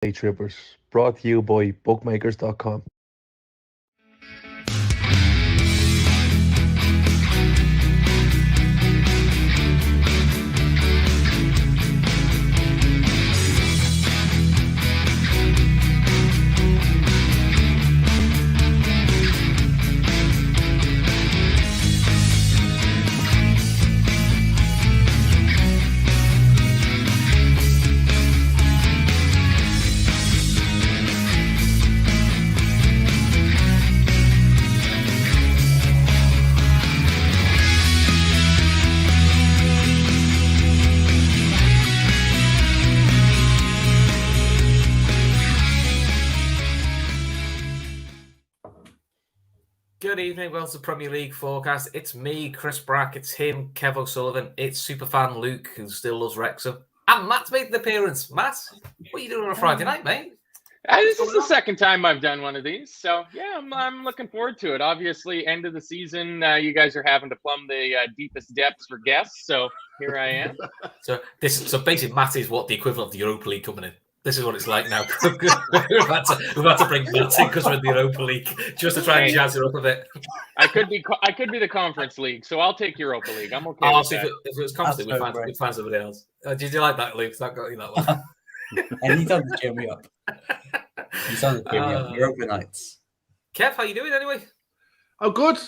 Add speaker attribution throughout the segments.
Speaker 1: Daytrippers, brought to you by bookmakers.com.
Speaker 2: Good evening, welcome to Premier League Forecast. It's me, Chris Brack. It's him, Kev O'Sullivan. It's superfan Luke, who still loves Wrexham. And Matt's made an appearance. Matt, what are you doing on a Friday night, mate?
Speaker 3: This is the second time I've done one of these, so yeah, I'm looking forward to it. Obviously, end of the season, you guys are having to plumb the deepest depths for guests, so here I am.
Speaker 2: So basically, Matt is what the equivalent of the Europa League coming in. This is what it's like now. we've had to bring Matt in because we're in the Europa League just to try and jazz it up a bit.
Speaker 3: I could be the Conference League, so I'll take Europa League. I'm okay.
Speaker 2: So if it was Conference League, we'd find somebody else. Did you like that, Luke? That got you that one.
Speaker 4: And he doesn't cheer me up. He doesn't cheer me up. Europa nights.
Speaker 2: Kev, how you doing anyway?
Speaker 5: I'm good.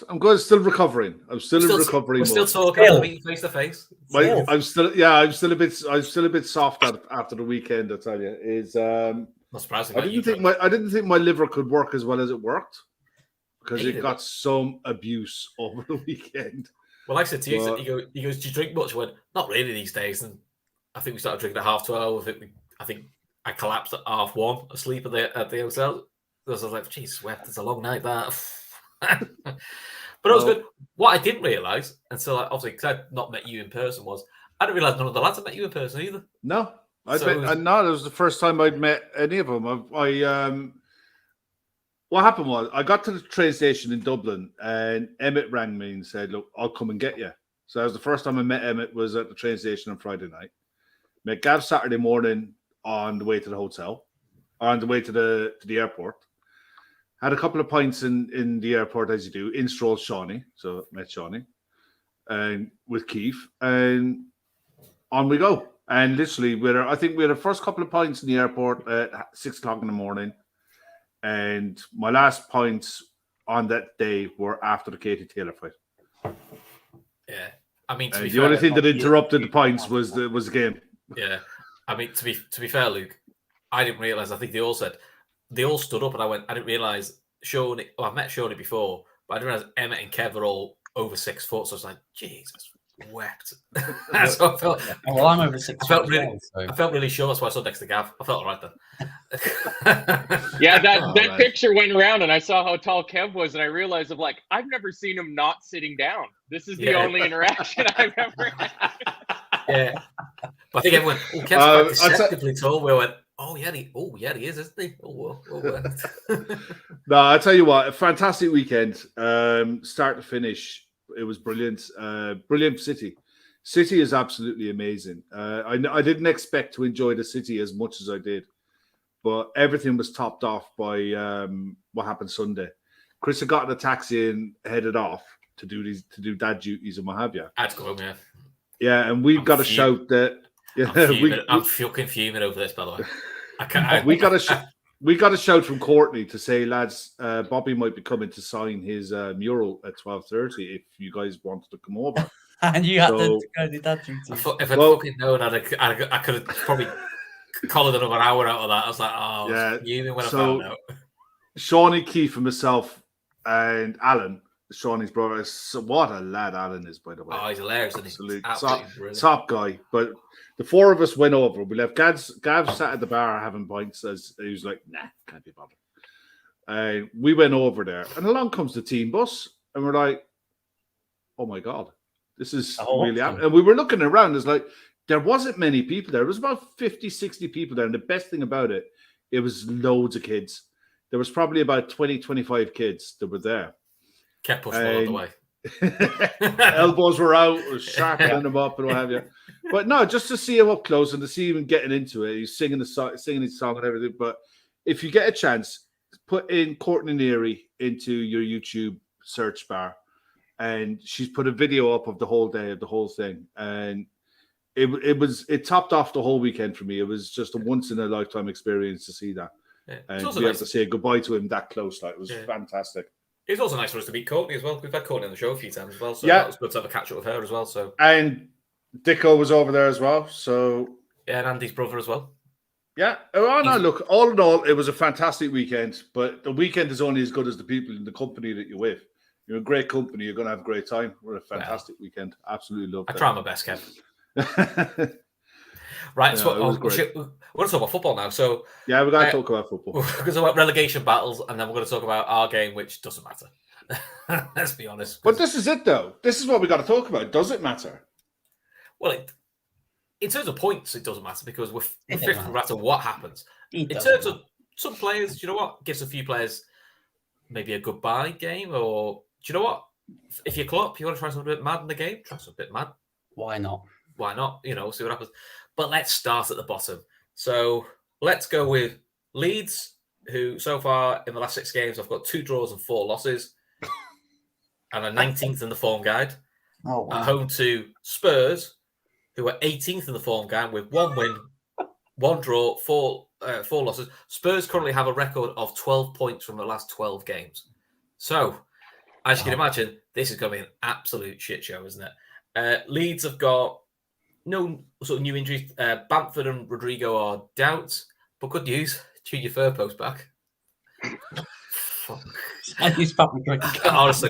Speaker 5: Still recovering. I'm still in recovery.
Speaker 2: We're still talking face to face.
Speaker 5: I'm still a bit soft after the weekend. I tell you,
Speaker 2: not surprising.
Speaker 5: I didn't think my liver could work as well as it worked because it got some abuse over the weekend.
Speaker 2: Well, I said to you, he goes, "Do you drink much?" I went, "Not really these days." And I think we started drinking at 12:30. I think I collapsed at 1:30 asleep at the hotel. I was like, "Geez, sweat! It's a long night that." But it was good. What I didn't realise until obviously because I'd not met you in person was I didn't realise none of the lads had met you in person either.
Speaker 5: No, it was the first time I'd met any of them. What happened was I got to the train station in Dublin and Emmett rang me and said, "Look, I'll come and get you." So that was the first time I met Emmett was at the train station on Friday night. Met Gav Saturday morning on the way to the hotel, on the way to the airport. Had a couple of pints in the airport, as you do. In strolled Shawnee, so met Shawnee, and with Keith, and on we go. And literally, I think we had the first couple of pints in the airport at 6:00 in the morning, and my last pints on that day were after the Katie Taylor fight.
Speaker 2: Yeah, I mean,
Speaker 5: the only thing that interrupted the pints was the game.
Speaker 2: Yeah, I mean, to be fair, Luke, I didn't realise. I think they all stood up, and I didn't realise Shawnee. Well, I've met Shawnee before, but I didn't realise Emmett and Kev are all over 6 foot. So I was like, Jesus, wept. So I felt.
Speaker 4: Well, I'm over 6 foot.
Speaker 2: I felt really sure. That's why I stood next to Gav. I felt all right then.
Speaker 3: Yeah, that picture went around, and I saw how tall Kev was, and I realized I've never seen him not sitting down. This is the only interaction I've ever had.
Speaker 2: Yeah, but I think everyone. Kev's quite deceptively tall. We went. Oh yeah, he is, isn't he? Oh.
Speaker 5: No, I tell you what, a fantastic weekend. Start to finish, it was brilliant. Brilliant city. City is absolutely amazing. I didn't expect to enjoy the city as much as I did, but everything was topped off by what happened Sunday. Chris had gotten a taxi and headed off to do dad duties and what have you.
Speaker 2: I had to go home, yeah.
Speaker 5: Yeah, and we've got to shout that. Yeah,
Speaker 2: I'm fucking fuming over this, by the way.
Speaker 5: We got a shout from Courtney to say, lads, Bobby might be coming to sign his mural at 12:30 if you guys wanted to come over.
Speaker 4: And you had to go do that duty.
Speaker 2: If I'd fucking known, I could have probably collared another hour out of that. I was like, I found out.
Speaker 5: Shawnee, Keith, and myself, and Alan, Shawnee's brother. What a lad Alan is, by the way.
Speaker 2: Oh, he's hilarious.
Speaker 5: Absolute top guy. But the four of us went over. We left Gav sat at the bar having pints. As he was like, "Nah, can't be bothered." We went over there, and along comes the team bus, and we're like, "Oh my god, this is really happening." And we were looking around. It's like there wasn't many people there. It was about 50, 60 people there. And the best thing about it was loads of kids. There was probably about 20, 25 kids that were there.
Speaker 2: Kept pushing all the way.
Speaker 5: Elbows were out, was sharpening them up and what have you. But no, just to see him up close and to see him getting into it. He's singing his song and everything. But if you get a chance, put in Courtney Neary into your YouTube search bar, and she's put a video up of the whole day, of the whole thing, and it topped off the whole weekend for me. It was just a once in a lifetime experience to see that, and to be able to say goodbye to him that close. Like, it was fantastic.
Speaker 2: It was also nice for us to meet Courtney as well. We've had Courtney on the show a few times as well, so that was good to have a catch up with her as well. So,
Speaker 5: and Dicko was over there as well. So
Speaker 2: and Andy's brother as well.
Speaker 5: Yeah. Oh, no, look, all in all, it was a fantastic weekend, but the weekend is only as good as the people in the company that you're with. You're in great company. You're going to have a great time. We're a fantastic weekend. Absolutely loved it.
Speaker 2: I try my best, Kev. Right. So we're going to talk about football now. So
Speaker 5: yeah, we're going to talk about football.
Speaker 2: We're going to talk about relegation battles, and then we're going to talk about our game, which doesn't matter. Let's be honest.
Speaker 5: But this is it, though. This is what we got to talk about. Does it matter?
Speaker 2: Well, in terms of points, it doesn't matter because we're fifth no matter what happens. In terms of some players, you know what? Gives a few players maybe a goodbye game, or do you know what? If you're Klopp, you want to try something a bit mad in the game, try something a bit mad.
Speaker 4: Why not?
Speaker 2: Why not? You know, see what happens. But let's start at the bottom. So let's go with Leeds, who so far in the last 6 games, I've got 2 draws and 4 losses, and are 19th in the form guide.
Speaker 4: Oh, wow.
Speaker 2: At home to Spurs, who are 18th in the form guide with 1 win, 1 draw, 4 losses. Spurs currently have a record of 12 points from the last 12 games. So, as you can imagine, this is going to be an absolute shit show, isn't it? Leeds have got no sort of new injuries. Bamford and Rodrigo are doubts, but good news, Junior Firpo's back. Honestly,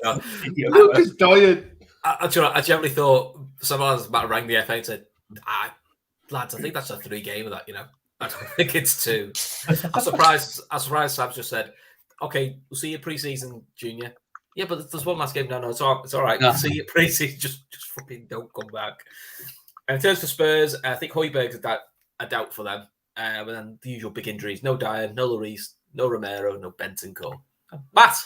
Speaker 5: Luke is dying.
Speaker 2: I generally thought someone might have rang the FA and said, lads, I think that's a 3 game of that, you know. I don't think it's 2. I'm surprised Sam's just said, okay, we'll see you pre-season, Junior. Yeah, but there's one last game. No, it's all right.
Speaker 4: No.
Speaker 2: We'll see you pre-season. Just fucking don't come back. And in terms of Spurs, I think Højbjerg's a doubt for them. But then the usual big injuries. No Dyer, no Lloris, no Romero, no Bentancur. Matt!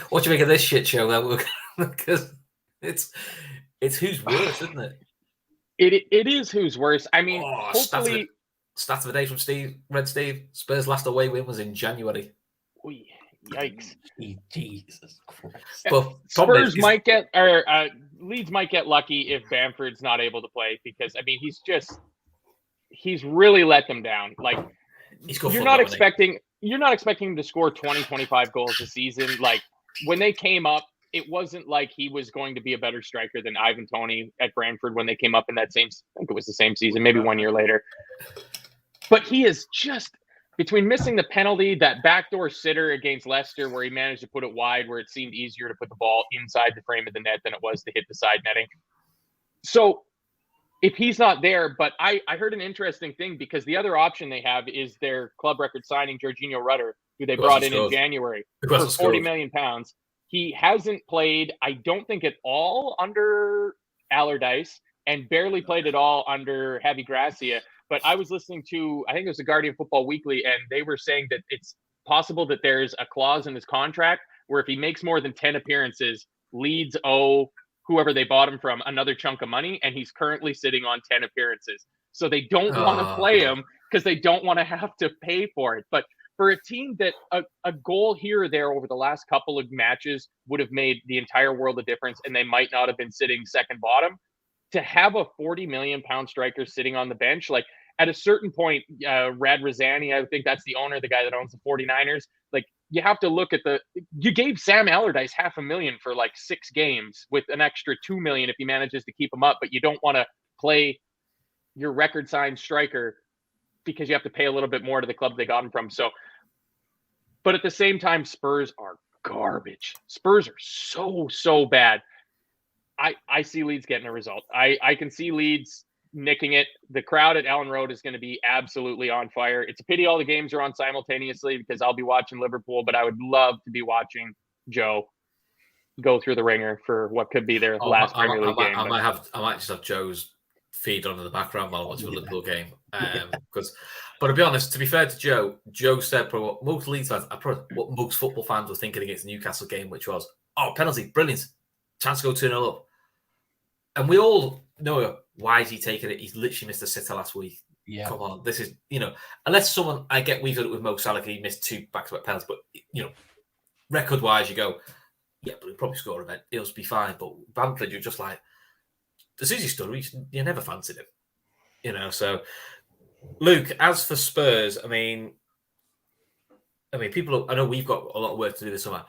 Speaker 2: What do you make of this shit show? Because it's who's worse, isn't it?
Speaker 3: It is who's worse. I mean, hopefully...
Speaker 2: Stats of the day from Red Steve. Spurs' last away win was in January.
Speaker 3: Yikes.
Speaker 4: Jesus Christ.
Speaker 3: But Spurs might get, or Leeds might get lucky if Bamford's not able to play because, I mean, he's really let them down. Like, you're not expecting him to score 20, 25 goals a season. Like, when they came up, it wasn't like he was going to be a better striker than Ivan Toney at Brentford when they came up in that same, I think it was the same season, maybe 1 year later. But he is just, between missing the penalty, that backdoor sitter against Leicester where he managed to put it wide, where it seemed easier to put the ball inside the frame of the net than it was to hit the side netting. So if he's not there, but I heard an interesting thing because the other option they have is their club record signing, Jorginho Rutter, who they brought in January for £40 million. He hasn't played, I don't think, at all under Allardyce and barely played at all under Javi Gracia. But I was listening to, I think it was the Guardian Football Weekly, and they were saying that it's possible that there's a clause in his contract where if he makes more than 10 appearances, Leeds owe whoever they bought him from another chunk of money, and he's currently sitting on 10 appearances. So they don't want to play him because they don't want to have to pay for it. But for a team that a goal here or there over the last couple of matches would have made the entire world of difference, and they might not have been sitting second bottom, to have a £40 million striker sitting on the bench, like at a certain point, Rad Razani, I think that's the owner, the guy that owns the 49ers, like you have to look at you gave Sam Allardyce $500,000 for like 6 games with an extra $2 million if he manages to keep him up, but you don't want to play your record signed striker because you have to pay a little bit more to the club they got him from. So, but at the same time, Spurs are garbage. Spurs are so bad. I see Leeds getting a result. I can see Leeds nicking it. The crowd at Ellen Road is going to be absolutely on fire. It's a pity all the games are on simultaneously because I'll be watching Liverpool, but I would love to be watching Joe go through the ringer for what could be their last Premier League game.
Speaker 2: I might just have Joe's feed on in the background while I watch the Liverpool game. But to be honest, to be fair to Joe said probably what most Leeds fans, what most football fans were thinking against the Newcastle game, which was, Oh, penalty, brilliant. Chance to go 2-0 up. And we all know, why is he taking it? He's literally missed a sitter last week.
Speaker 4: Yeah.
Speaker 2: Come on. This is, unless someone, I get we've done it with Mo Salah, he missed 2 back-to-back penalties, but, record-wise, you go, yeah, but he'll probably score a bit. He'll be fine. But Bamford, you're just like, as soon as he stood, you never fancied him. So, Luke, as for Spurs, I mean, people, I know we've got a lot of work to do this summer.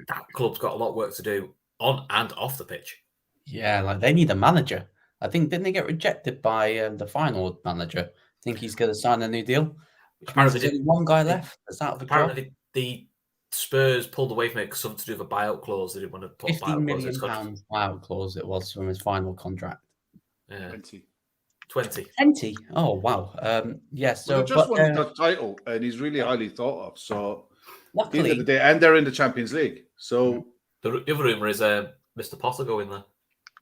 Speaker 2: That club's got a lot of work to do on and off the pitch.
Speaker 4: Yeah, like they need a manager. I think, didn't they get rejected by the final manager? I think he's going to sign a new deal. Which means there's only one guy left that's out of the job.
Speaker 2: Apparently, the Spurs pulled away from it because something to do with a buyout clause. They didn't want to put
Speaker 4: £15
Speaker 2: a buyout
Speaker 4: million
Speaker 2: clause.
Speaker 4: Buyout clause it was from his final contract.
Speaker 2: Yeah.
Speaker 5: 20.
Speaker 4: 20? Oh, wow. Yeah, so...
Speaker 5: Well, just won the title, and he's really highly thought of, so...
Speaker 4: Luckily...
Speaker 5: At the end of the day, and they're in the Champions League, so...
Speaker 2: The other rumour is Mr. Potter going there.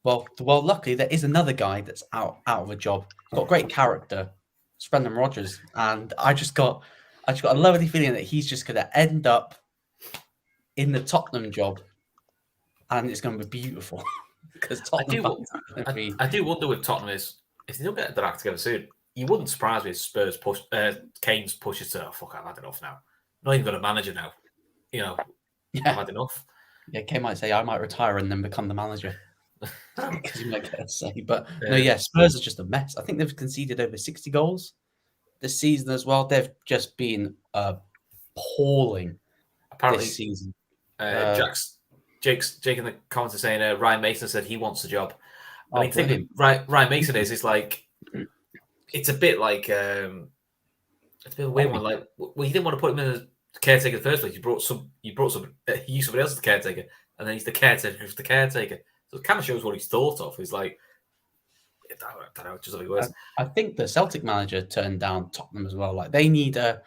Speaker 4: Well, luckily, there is another guy that's out of a job. He's got great character. It's Brendan Rodgers. And I just got a lovely feeling that he's just going to end up in the Tottenham job, and it's going to be beautiful. Because Tottenham
Speaker 2: I do wonder with Tottenham is, if they don't get their act together soon, you wouldn't surprise me if Spurs Kane's pushes to, I've had enough now. Not even got a manager now. I've had enough.
Speaker 4: Yeah, Kane might say, I might retire and then become the manager. Because he might get a say. But no, Spurs are just a mess. I think they've conceded over 60 goals this season as well. They've just been appalling this season.
Speaker 2: Jake in the comments are saying Ryan Mason said he wants the job. I mean, think Ryan Mason is like, it's a bit like, it's a bit of a weird one. Like, well, you didn't want to put him in as caretaker in the first place. You brought somebody else as the caretaker, and then he's the caretaker who's the caretaker. So it kind of shows what he's thought of. He's like, I don't know, just like words.
Speaker 4: I think the Celtic manager turned down Tottenham as well. Like, they need a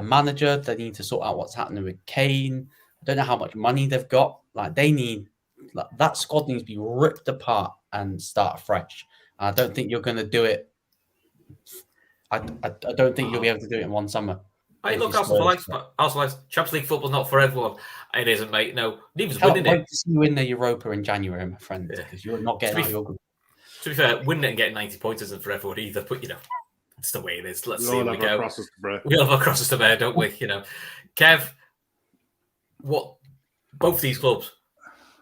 Speaker 4: manager. They need to sort out what's happening with Kane. I don't know how much money they've got. Like, they need that squad needs to be ripped apart and start fresh. I don't think you're going to do it. I don't think you'll be able to do it in one summer.
Speaker 2: Hey, look, Arsenal Champions League football's not for everyone. It isn't, mate. No, neither's winning it.
Speaker 4: To see you win the Europa in January, my friend, because you're not getting out of your group.
Speaker 2: To be fair, winning it and getting 90 points isn't for everyone either. But it's the way it is. Let's see where we go. We all have our crosses to bear, don't we? Kev, both of these clubs,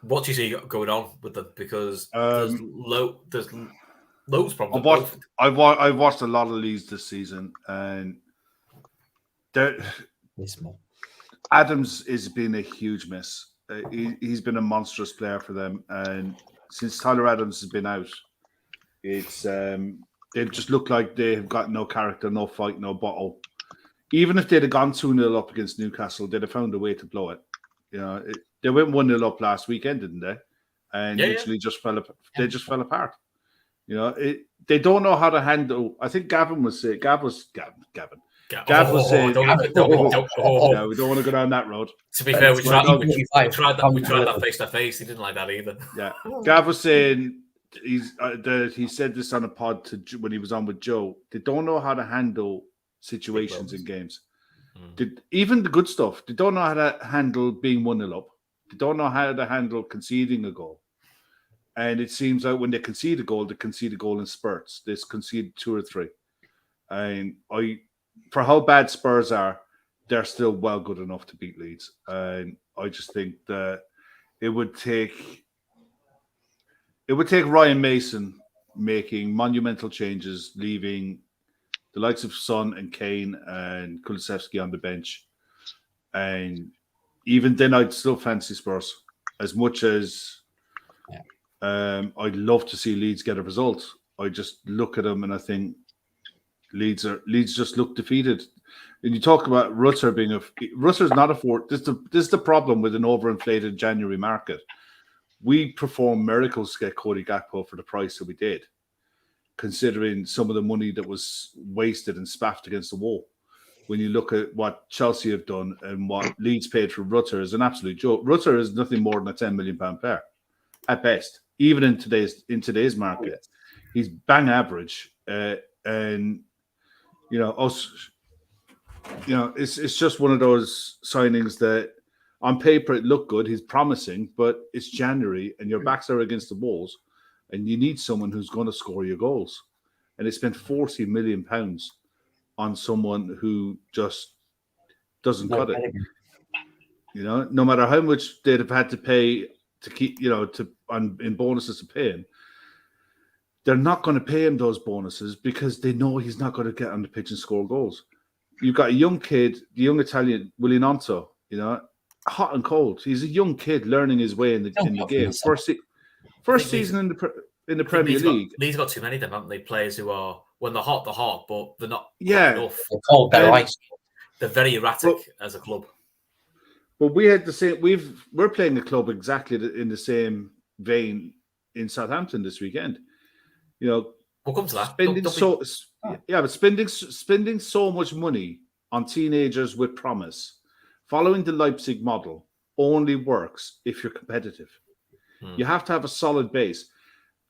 Speaker 2: what do you see going on with them? Because there's loads of problems.
Speaker 5: I've watched a lot of Leeds this season, and Adams has been a huge miss. He's been a monstrous player for them, and since Tyler Adams has been out, it's they just look like they've got no character, no fight, no bottle. Even if they'd have gone 2-0 up against Newcastle, they'd have found a way to blow it. They went 1-0 up last weekend, didn't they? And literally just fell apart. They just fell apart. They don't know how to handle. I think Gavin was saying. Gav was saying. We don't want to go down that road.
Speaker 2: To be fair, we tried that face to face. He didn't like that either.
Speaker 5: Yeah, Gav was saying he said this on a pod when he was on with Joe. They don't know how to handle situations in games. Even the good stuff, they don't know how to handle being 1-0 up. They don't know how to handle conceding a goal. And it seems like when they concede a goal in spurts. They concede 2 or 3. And for how bad Spurs are, they're still well good enough to beat Leeds. And I just think that it would take Ryan Mason making monumental changes, leaving the likes of Son and Kane and Kulusevski on the bench. And even then, I'd still fancy Spurs as much as I'd love to see Leeds get a result. I just look at them and I think Leeds just look defeated. And you talk about Rutter being Rutter's not a forward. This is the problem with an overinflated January market. We performed miracles to get Cody Gakpo for the price that we did, considering some of the money that was wasted and spaffed against the wall. When you look at what Chelsea have done and what Leeds paid for Rutter is an absolute joke. Rutter is nothing more than a £10 million player at best, even in today's market. He's bang average, and it's just one of those signings that On paper, it looked good. He's promising, but it's January and your backs are against the walls and you need someone who's going to score your goals. And they spent £40 million on someone who just doesn't cut it. You know, no matter how much they'd have had to pay to keep, you know, in bonuses to pay him, they're not going to pay him those bonuses because they know he's not going to get on the pitch and score goals. You've got a young kid, the young Italian, Willian Onto, you know, hot and cold. He's a young kid learning his way in the game. First season in the Premier League.
Speaker 2: Leeds got too many of them, haven't they? Players who are, when they're hot, but they're not
Speaker 5: hot
Speaker 2: enough.
Speaker 4: They're cold, they're ice.
Speaker 2: They're very erratic as a club.
Speaker 5: But we had the same. We're playing a club exactly in the same vein in Southampton this weekend. You know,
Speaker 2: we'll come to that.
Speaker 5: Spending so much money on teenagers with promise, following the Leipzig model, only works if you're competitive. You have to have a solid base.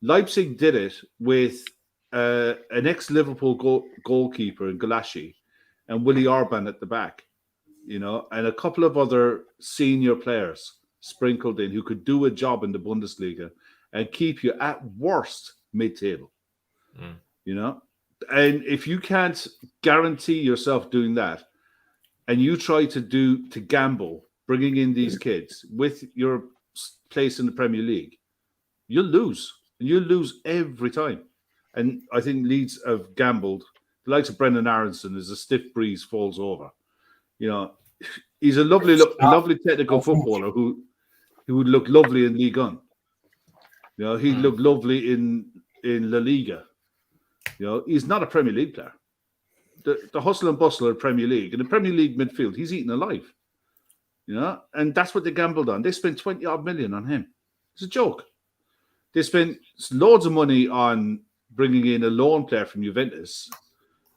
Speaker 5: Leipzig did it with an ex-Liverpool goalkeeper in Gulashi and Willie Orban at the back, you know, and a couple of other senior players sprinkled in who could do a job in the Bundesliga and keep you at worst mid-table, you know. And if you can't guarantee yourself doing that, and you try to gamble, bringing in these kids with your place in the Premier League, you'll lose. You'll lose every time. And I think Leeds have gambled. The likes of Brendan Aronson, as a stiff breeze falls over. You know, he's a lovely technical footballer who would look lovely in Ligue 1. You know, he'd look lovely in La Liga. You know, he's not a Premier League player. The hustle and bustle of the Premier League. In the Premier League midfield, he's eaten alive. You know, and that's what they gambled on. They spent 20-odd million on him. It's a joke. They spent loads of money on bringing in a loan player from Juventus,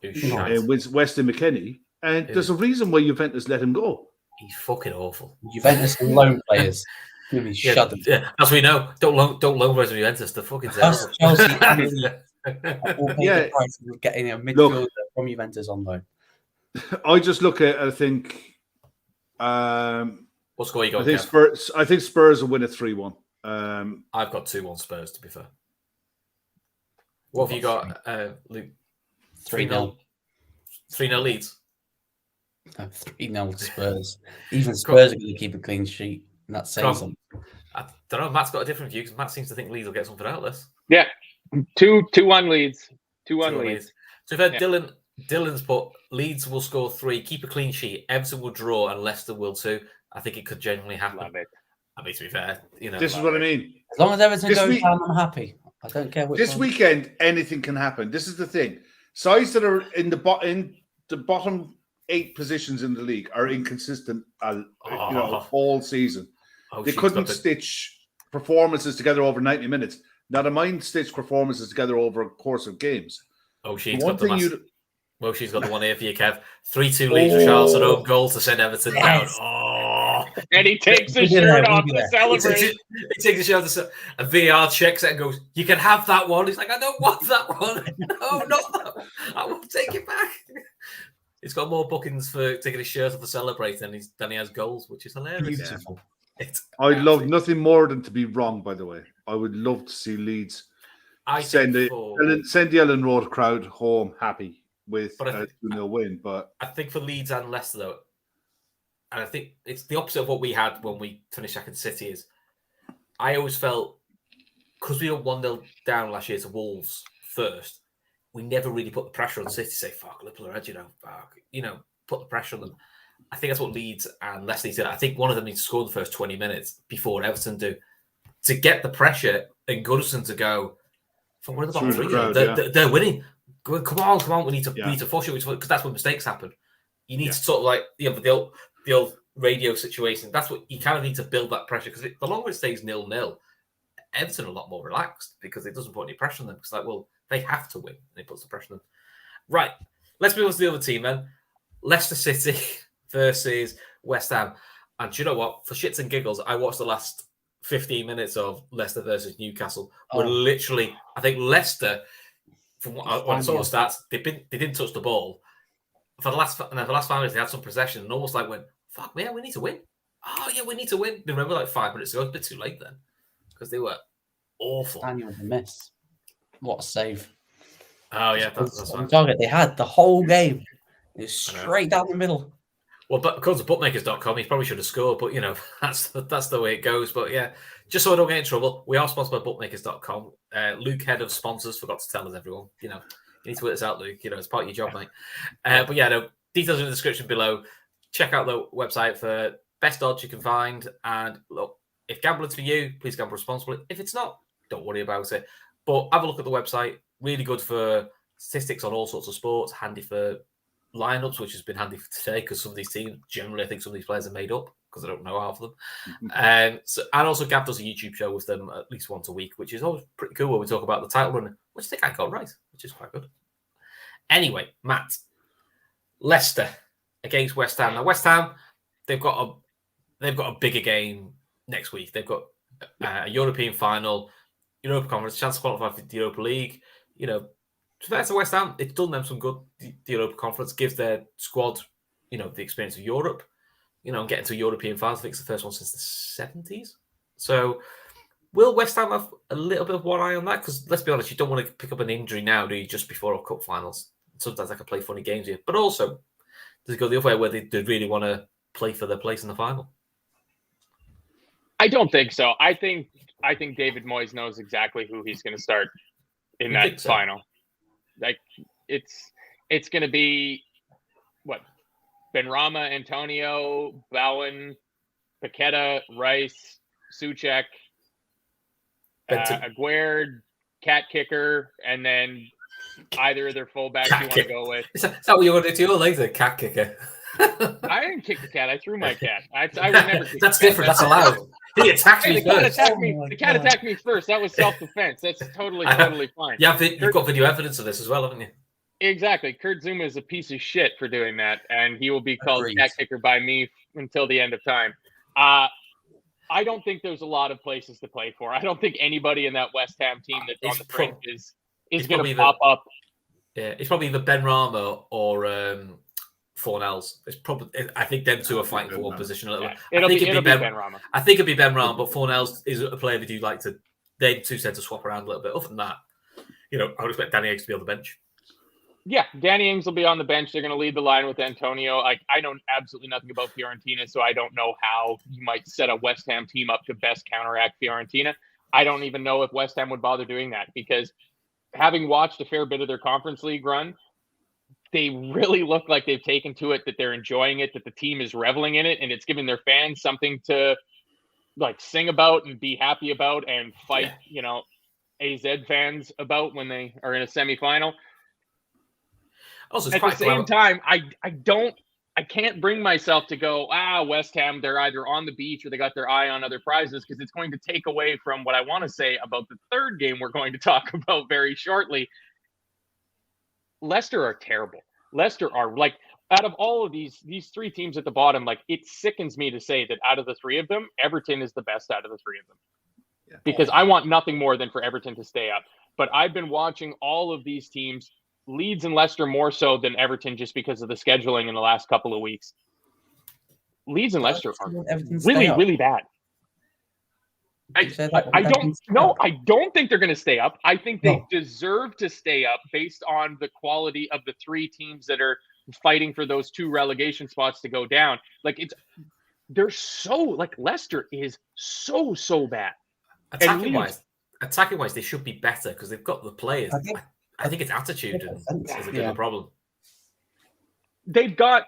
Speaker 5: Weston McKennie, and there's a reason why Juventus let him go.
Speaker 2: He's fucking awful.
Speaker 4: Juventus and loan players.
Speaker 2: Yeah, as we know, don't loan players from Juventus. They're fucking terrible.
Speaker 4: Chelsea getting a midfielder from Juventus on loan.
Speaker 5: I just look at. I think.
Speaker 2: What score you got?
Speaker 5: I think Spurs will win a 3-1.
Speaker 2: I've got 2-1 Spurs, to be fair. What have you got, Luke?
Speaker 4: 3-0.
Speaker 2: 3-0 Leeds?
Speaker 4: 3-0 Spurs. Even Spurs are going to keep a clean sheet. And that's saying something.
Speaker 2: I don't know. Matt's got a different view because Matt seems to think Leeds will get something out of this.
Speaker 3: Yeah. 2-1 Leeds. 2-1 Leeds.
Speaker 2: So if Dylan's put Leeds will score 3, keep a clean sheet, Everton will draw, and Leicester will too. I think it could genuinely happen.
Speaker 3: Love it.
Speaker 2: I mean, to be fair, you know,
Speaker 5: this is what I mean.
Speaker 4: As long as Everton goes down, I'm happy. I don't care which
Speaker 5: this weekend, anything can happen. This is the thing. Sides that are in the bottom 8 positions in the league are inconsistent, all season. They couldn't stitch performances together over 90 minutes. Now, the mind stitch performances together over a course of games.
Speaker 2: She's got the one here for you, Kev. 3-2 Leeds for Charleston own goal to send Everton down. Oh.
Speaker 3: And he takes his shirt off to celebrate.
Speaker 2: He takes his shirt off and VAR checks it and goes, "You can have that one." He's like, "I don't want that one. No, not that one. I won't take it back." He's got more bookings for taking his shirt off to celebrate than he has goals, which is hilarious.
Speaker 4: Beautiful.
Speaker 5: I'd love nothing more than to be wrong, by the way. I would love to see Leeds send the Ellen Road crowd home happy with a 2-0 win. But
Speaker 2: I think for Leeds and Leicester, though, and I think it's the opposite of what we had when we finished second City, is I always felt, because we were 1-0 down last year to Wolves first, we never really put the pressure on City to say, fuck, Liverpool are edge, put the pressure on them. I think that's what Leeds and Leicester did. I think one of them needs to score the first 20 minutes before Everton do, to get the pressure and Goodison to go, from one of the bottom three. They're winning. Come on, we need to force it, because that's when mistakes happen. You need to sort of like, the old radio situation. That's what you kind of need to build that pressure, because the longer it stays 0-0, Everton are a lot more relaxed because it doesn't put any pressure on them. Because they have to win, and it puts the pressure on them. Right, let's move on to the other team then. Leicester City versus West Ham. And do you know what? For shits and giggles, I watched the last 15 minutes of Leicester versus Newcastle. Where literally, I think Leicester, from when I saw the stats, they didn't touch the ball. For the last 5 minutes, they had some possession and almost like went, fuck, man, we need to win. oh yeah, we need to win. Remember, like 5 minutes ago, it was a bit too late then because they were awful.
Speaker 4: Daniel with a miss. What a save!
Speaker 2: Oh yeah, that's
Speaker 4: on
Speaker 2: right.
Speaker 4: target. They had the whole game. It was straight down the middle.
Speaker 2: Well, but according to bookmakers.com, he probably should have scored, but that's the way it goes. But yeah, just so I don't get in trouble, we are sponsored by bookmakers.com. Luke, head of sponsors, forgot to tell us, everyone. You need to work this out, Luke. It's part of your job, mate. But yeah, no, details in the description below. Check out the website for best odds you can find. And look, if gambling's for you, please gamble responsibly. If it's not, don't worry about it. But have a look at the website. Really good for statistics on all sorts of sports. Handy for lineups, which has been handy for today because some of these teams, generally, I think some of these players are made up because I don't know half of them. And also, Gav does a YouTube show with them at least once a week, which is always pretty cool where we talk about the title run, which I think I got right, which is quite good. Anyway, Matt, Leicester against West Ham. Now, West Ham, they've got a bigger game next week. They've got a European final, Europa Conference, chance to qualify for the Europa League. Fair to West Ham, it's done them some good. The Europa Conference gives their squad, the experience of Europe, and getting to European finals. I think it's the first one since the 70s. So, will West Ham have a little bit of one eye on that? Because let's be honest, you don't want to pick up an injury now, do you? Just before our cup finals. Sometimes I can play funny games here, but also does it go the other way where they really want to play for their place in the final?
Speaker 3: I don't think so. I think David Moyes knows exactly who he's going to start in that final. Like it's going to be what? Benrahma, Antonio, Bowen, Paqueta, Rice, Souček, Aguerd, cat kicker, and then either of their fullbacks you want to go with.
Speaker 2: Is that what you want to do to your legs? A cat kicker?
Speaker 3: I didn't kick the cat. I threw my cat. I would never.
Speaker 2: That's different. That's allowed. He attacked me first.
Speaker 3: The cat attacked me first. That was self-defense. That's totally fine.
Speaker 2: Yeah, you've got video evidence of this as well, haven't you?
Speaker 3: Exactly. Kurt Zuma is a piece of shit for doing that, and he will be called cat kicker by me until the end of time. I don't think there's a lot of places to play for. I don't think anybody in that West Ham team that's on the fringe is going to pop up.
Speaker 2: Yeah, it's probably either Benrahma or Fornells. It's probably. I think them two are fighting for one position a little bit.
Speaker 3: It'll be Benrahma.
Speaker 2: I think it'd be Benrahma, but Fornells is a player that you like to. They two tend to swap around a little bit. Other than that, I would expect Danny Ings to be on the bench.
Speaker 3: Yeah, Danny Ings will be on the bench. They're going to lead the line with Antonio. I know absolutely nothing about Fiorentina, so I don't know how you might set a West Ham team up to best counteract Fiorentina. I don't even know if West Ham would bother doing that because having watched a fair bit of their Conference League run, they really look like they've taken to it, that they're enjoying it, that the team is reveling in it, and it's giving their fans something to sing about and be happy about and fight, AZ fans about when they are in a semifinal.
Speaker 2: Also,
Speaker 3: at the same time, I can't bring myself to go, West Ham, they're either on the beach or they got their eye on other prizes because it's going to take away from what I want to say about the third game we're going to talk about very shortly. Leicester are terrible. Leicester are out of all of these three teams at the bottom, it sickens me to say that out of the three of them, Everton is the best out of the three of them. Yeah. Because I want nothing more than for Everton to stay up. But I've been watching all of these teams, Leeds and Leicester more so than Everton just because of the scheduling in the last couple of weeks. Leeds and Leicester are really, really bad. I don't think they're going to stay up. I think they deserve to stay up based on the quality of the three teams that are fighting for those two relegation spots to go down. Leicester is so bad.
Speaker 2: Attacking wise, they should be better because they've got the players. I think it's attitude is a bit of a problem.
Speaker 3: They've got,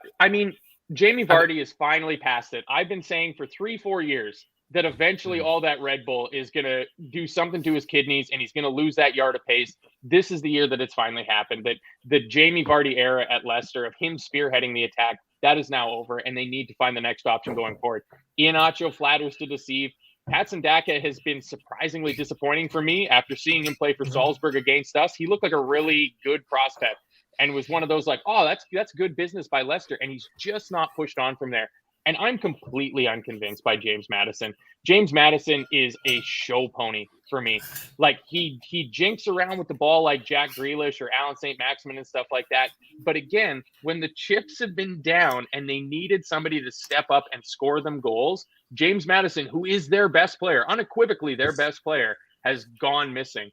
Speaker 3: Jamie Vardy is finally past it. I've been saying for 3-4 years that eventually all that Red Bull is going to do something to his kidneys and he's going to lose that yard of pace. This is the year that it's finally happened, that the Jamie Vardy era at Leicester of him spearheading the attack, that is now over and they need to find the next option going forward. Iheanacho flatters to deceive. Patson Daka has been surprisingly disappointing for me after seeing him play for Salzburg against us. He looked like a really good prospect and was one of those that's good business by Leicester. And he's just not pushed on from there. And I'm completely unconvinced by James Maddison. James Maddison is a show pony for me. Like he jinks around with the ball like Jack Grealish or Alan St. Maximin and stuff like that. But again, when the chips have been down and they needed somebody to step up and score them goals, James Maddison, who is their best player, unequivocally their best player, has gone missing.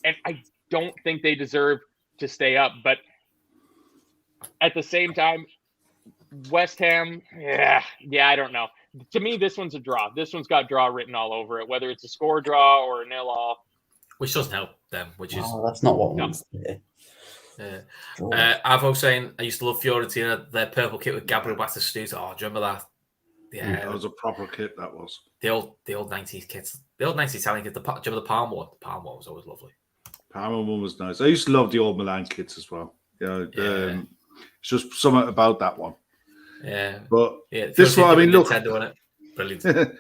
Speaker 3: And I don't think they deserve to stay up. But at the same time, West Ham, yeah, I don't know. To me, this one's a draw. This one's got draw written all over it, whether it's a score draw or a 0-0.
Speaker 2: Which doesn't help them,
Speaker 4: that's not what wants to
Speaker 2: hear. Avo saying, I used to love Fiorentina, their purple kit with Gabriel Batistuta. Oh, do you remember that? Yeah.
Speaker 5: That was a proper kit, that was.
Speaker 2: The old 90s kits. The old 90s Italian kit. Do you remember the Palm one? The Palm one was always lovely.
Speaker 5: Palm one was nice. I used to love the old Milan kits as well. It's just something about that one.
Speaker 2: Yeah,
Speaker 5: but this one, I mean, look,
Speaker 2: brilliant.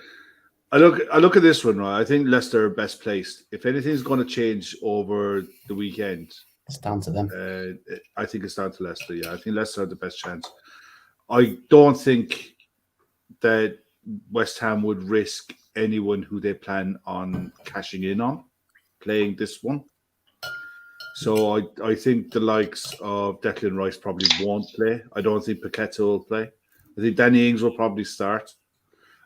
Speaker 5: I look at this one, right? I think Leicester are best placed. If anything's going to change over the weekend,
Speaker 4: it's down to them.
Speaker 5: I think it's down to Leicester. Yeah, I think Leicester have the best chance. I don't think that West Ham would risk anyone who they plan on cashing in on playing this one. So I think the likes of Declan Rice probably won't play. I don't think Paqueta will play. I think Danny Ings will probably start.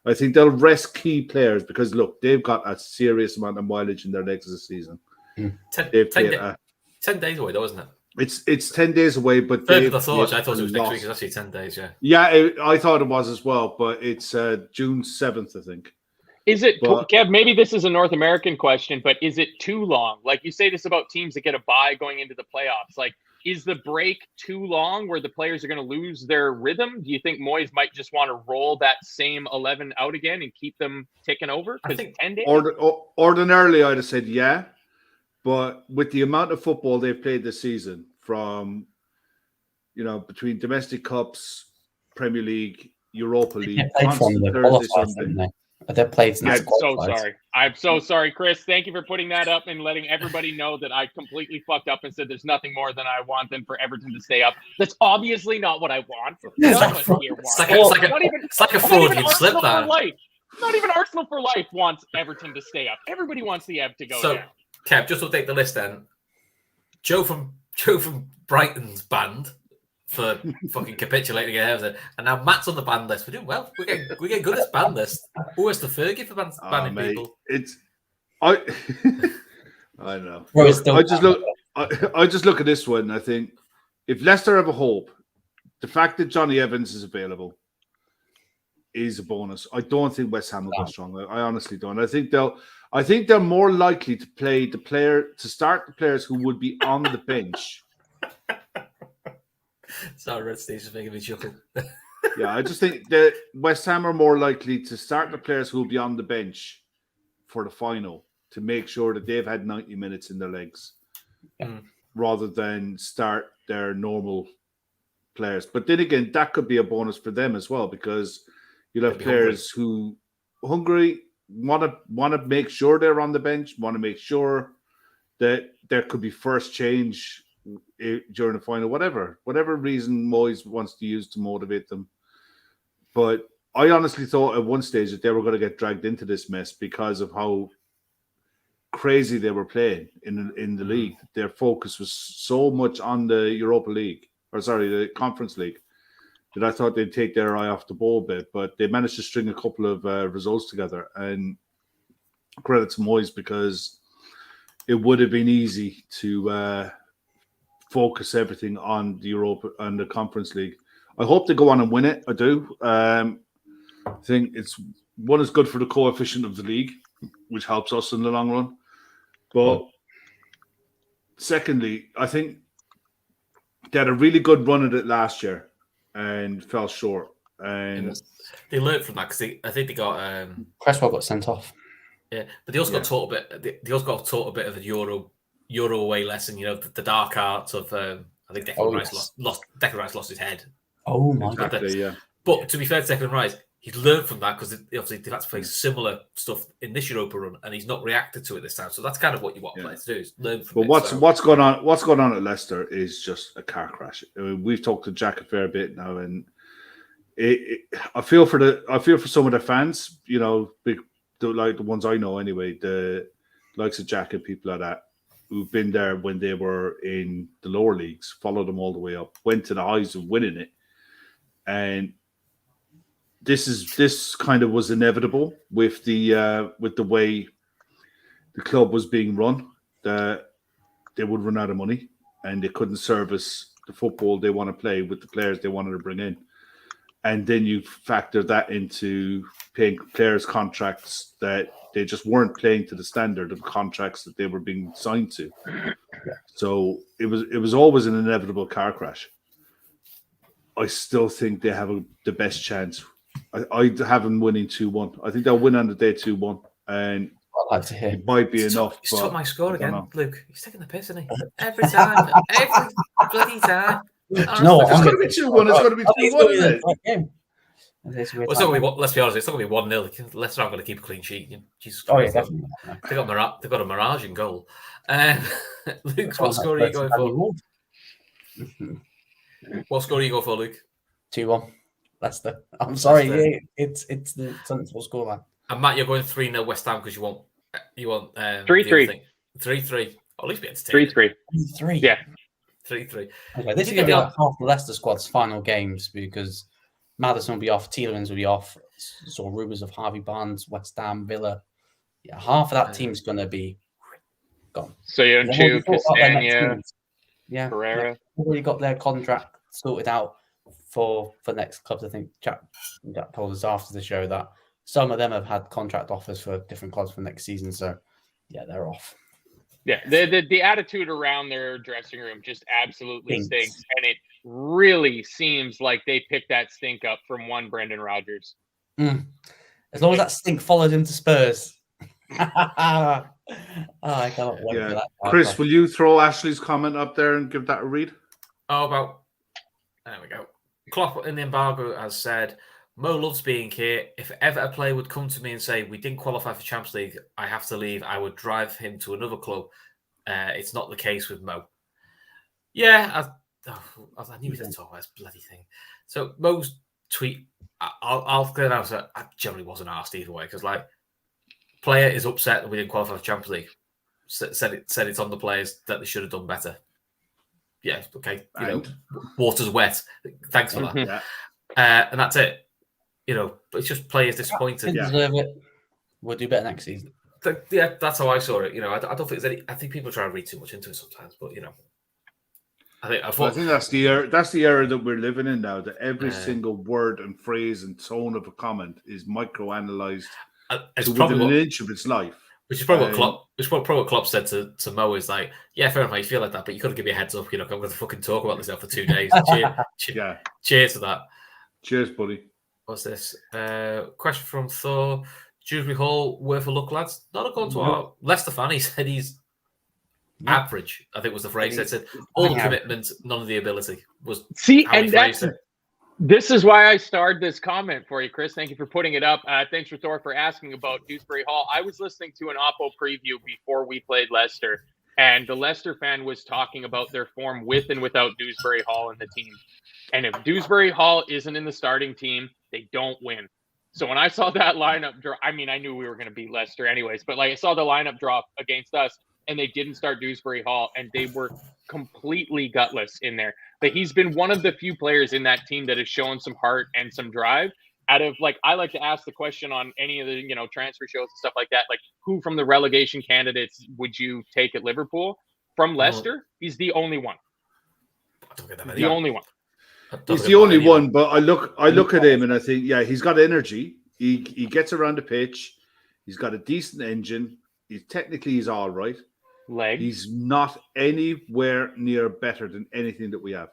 Speaker 5: I think they'll rest key players because, look, they've got a serious amount of mileage in their legs this season.
Speaker 2: 10 days away, though, isn't it?
Speaker 5: It's 10 days away, but
Speaker 2: I thought it was next week. It's actually 10 days, yeah.
Speaker 5: Yeah, I thought it was as well, but it's June 7th, I think.
Speaker 3: Is it, Kev, maybe this is a North American question, but is it too long? Like you say this about teams that get a bye going into the playoffs. Like, is the break too long where the players are going to lose their rhythm? Do you think Moyes might just want to roll that same 11 out again and keep them ticking over?
Speaker 2: I think
Speaker 3: 10 days?
Speaker 5: Ordinarily, I'd have said yeah. But with the amount of football they've played this season from, between domestic cups, Premier League, Europa League, Thursday, Sunday.
Speaker 4: They're played.
Speaker 3: I'm so sorry, Chris. Thank you for putting that up and letting everybody know that I completely fucked up and said there's nothing more than I want than for Everton to stay up. That's obviously not what I want.
Speaker 2: It's like a fraudian slip there.
Speaker 3: Not even Arsenal for life wants Everton to stay up. Everybody wants the Ev to go down.
Speaker 2: Kev, just update the list then. Joe from Brighton's banned for fucking capitulating ahead, and now Matt's on the ban list. We're doing well. We're getting good at ban list. Who is the Fergie for banning people?
Speaker 5: I know. I just look at this one. And I think if Leicester have a hope, the fact that Johnny Evans is available is a bonus. I don't think West Ham will go strong. I honestly don't. I think they're more likely to start the players who would be on the bench.
Speaker 2: Sorry, Red Steve's just making me chuckle.
Speaker 5: Yeah, I just think that West Ham are more likely to start the players who will be on the bench for the final to make sure that they've had 90 minutes in their legs rather than start their normal players. But then again, that could be a bonus for them as well because you'll have players who hungry, want to make sure they're on the bench, want to make sure that there could be first change during the final, whatever reason Moyes wants to use to motivate them. But I honestly thought at one stage that they were going to get dragged into this mess because of how crazy they were playing in the league. Their focus was so much on the the Conference League, that I thought they'd take their eye off the ball a bit. But they managed to string a couple of results together, and credit to Moyes because it would have been easy to focus everything on the Europa and the Conference League. I hope they go on and win it. I do. I think it's good for the coefficient of the league, which helps us in the long run. But secondly, I think they had a really good run at it last year and fell short. And
Speaker 2: they learned from that because I think they got
Speaker 4: Cresswell got sent off.
Speaker 2: Yeah, but they also got taught a bit. They also got taught a bit of a Euro away lesson. The dark arts of. I think Declan Rice lost his head.
Speaker 4: Oh my god!
Speaker 5: Yeah.
Speaker 2: But to be fair to Declan Rice, he's learned from that because obviously they've had to face similar stuff in this Europa run, and he's not reacted to it this time. So that's kind of what you want players to do: is learn from.
Speaker 5: But what's going on? What's going on at Leicester is just a car crash. I mean, we've talked to Jack a fair bit now, and I feel for some of the fans, you know, like the ones I know anyway, the likes of Jack and people like that, who've been there when they were in the lower leagues, followed them all the way up, went to the highs of winning it, and this kind of was inevitable with the way the club was being run. They would run out of money, and they couldn't service the football they want to play with the players they wanted to bring in. And then you factor that into paying players contracts that they just weren't playing to the standard of contracts that they were being signed to. So it was always an inevitable car crash. I still think they have the best chance. I have them winning 2-1. I think they'll win on the day 2-1, and
Speaker 4: I'd like to hear.
Speaker 5: it might be enough.
Speaker 2: He's took my score again, Luke. He's taking the piss, isn't he? Every bloody time.
Speaker 4: Do you know what?
Speaker 5: It's going to be 2-1. It's going to be 2-1, isn't it?
Speaker 2: Well, it's not going to be. Let's be honest. It's not going to be 1-0. Leicester aren't going to keep a clean sheet. Jesus
Speaker 4: Oh yeah,
Speaker 2: Christ,
Speaker 4: definitely.
Speaker 2: They've got a mirage in goal. Luke, what score are you going for? What score are you going for, Luke?
Speaker 4: 2-1. Leicester. I'm sorry. Yeah, it's the sensible scoreline.
Speaker 2: And Matt, you're going 3-0 West Ham because you want
Speaker 3: 3-3.
Speaker 2: 3-3. At least be entertaining.
Speaker 3: 3-3.
Speaker 4: 3-3.
Speaker 3: Yeah.
Speaker 2: 3-3.
Speaker 4: Okay, this is going to be like half the Leicester squad's final games because Maddison will be off, Tielemans will be off. Saw rumours of Harvey Barnes, West Ham, Villa. Yeah, half of that team's going to be gone.
Speaker 3: So you don't choose Castagna,
Speaker 4: yeah,
Speaker 3: Pereira.
Speaker 4: They've already got their contract sorted out for next clubs. I think Jack told us after the show that some of them have had contract offers for different clubs for next season. So yeah, they're off.
Speaker 3: Yeah, the attitude around their dressing room just absolutely stinks, and it really seems like they picked that stink up from one Brendan Rodgers.
Speaker 4: As long as that stink followed him to Spurs. I cannot wait for that.
Speaker 5: Chris, will you throw Ashley's comment up there and give that a read?
Speaker 2: There we go. Klopp in the embargo has said, Mo loves being here. If ever a player would come to me and say, we didn't qualify for Champions League, I have to leave, I would drive him to another club. It's not the case with Mo. Yeah, I knew he didn't talk about this bloody thing. So Mo's tweet, I'll clear out that I generally wasn't asked either way, because like, player is upset that we didn't qualify for Champions League. Said it's on the players that they should have done better. Yeah, okay. You know, water's wet. Thanks for that.
Speaker 5: Yeah.
Speaker 2: And that's it. You know, but it's just players disappointed.
Speaker 4: Deserve it. We'll do better next season.
Speaker 2: Yeah, that's how I saw it. You know, I don't think there's any. I think people try to read too much into it sometimes, but you know, I think that's the era.
Speaker 5: That's the era that we're living in now. That every single word and phrase and tone of a comment is microanalyzed to within an inch of its life.
Speaker 2: Which is probably what Klopp said to Mo is like, yeah, fair enough, you feel like that, but you could have given me a heads up. You know, I'm going to fucking talk about this now for 2 days. Cheers to that.
Speaker 5: Cheers, buddy.
Speaker 2: What's this? Question from Thor. Dewsbury Hall, worth a look, lads. Not according to our Leicester fan. He said he's average. I think was the phrase. He said all commitment, none of the ability. Was
Speaker 3: This is why I starred this comment for you, Chris. Thank you for putting it up. Thanks for Thor for asking about Dewsbury Hall. I was listening to an Oppo preview before we played Leicester, and the Leicester fan was talking about their form with and without Dewsbury Hall in the team. And if Dewsbury Hall isn't in the starting team, they don't win. So when I saw that lineup drop, I mean, I knew we were going to beat Leicester anyways, but like I saw the lineup drop against us, and they didn't start Dewsbury Hall, and they were completely gutless in there. But he's been one of the few players in that team that has shown some heart and some drive. Out of like, I like to ask the question on any of the transfer shows and stuff like that. Like, who from the relegation candidates would you take at Liverpool? From Leicester, he's the only one. The only one.
Speaker 5: He's the only one. But I look at him and I think, yeah, he's got energy. He gets around the pitch. He's got a decent engine. He's all right.
Speaker 3: Legs.
Speaker 5: He's not anywhere near better than anything that we have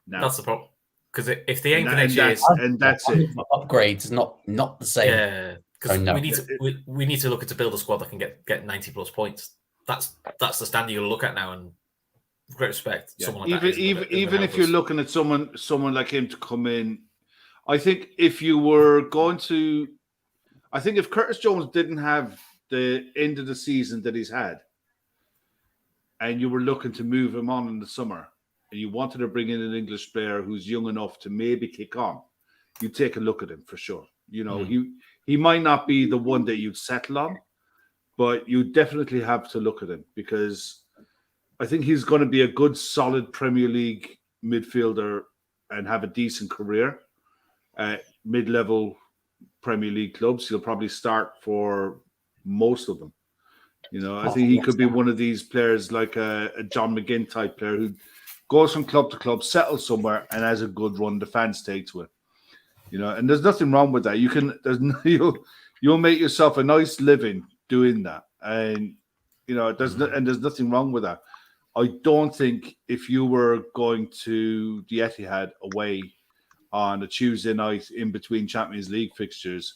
Speaker 5: now.
Speaker 2: That's the problem. Because if the aim for next year is
Speaker 5: that's it.
Speaker 4: Upgrades, not the same.
Speaker 2: Yeah, because we need to look to build a squad that can get 90 plus points. That's the standard you look at now, and with great respect.
Speaker 5: Yeah.
Speaker 2: Someone like
Speaker 5: even if you're looking at someone like him to come in, I think if you were going to, I think if Curtis Jones didn't have the end of the season that he's had, and you were looking to move him on in the summer, and you wanted to bring in an English player who's young enough to maybe kick on, you take a look at him for sure. You know, he might not be the one that you'd settle on, but you definitely have to look at him because I think he's going to be a good, solid Premier League midfielder and have a decent career at mid-level Premier League clubs. He'll probably start for most of them. You know, I think he could be one of these players like a John McGinn type player who goes from club to club, settles somewhere, and has a good run. The fans take to it. You know, and there's nothing wrong with that. You'll make yourself a nice living doing that, and you know, there's nothing wrong with that. I don't think if you were going to the Etihad away on a Tuesday night in between Champions League fixtures,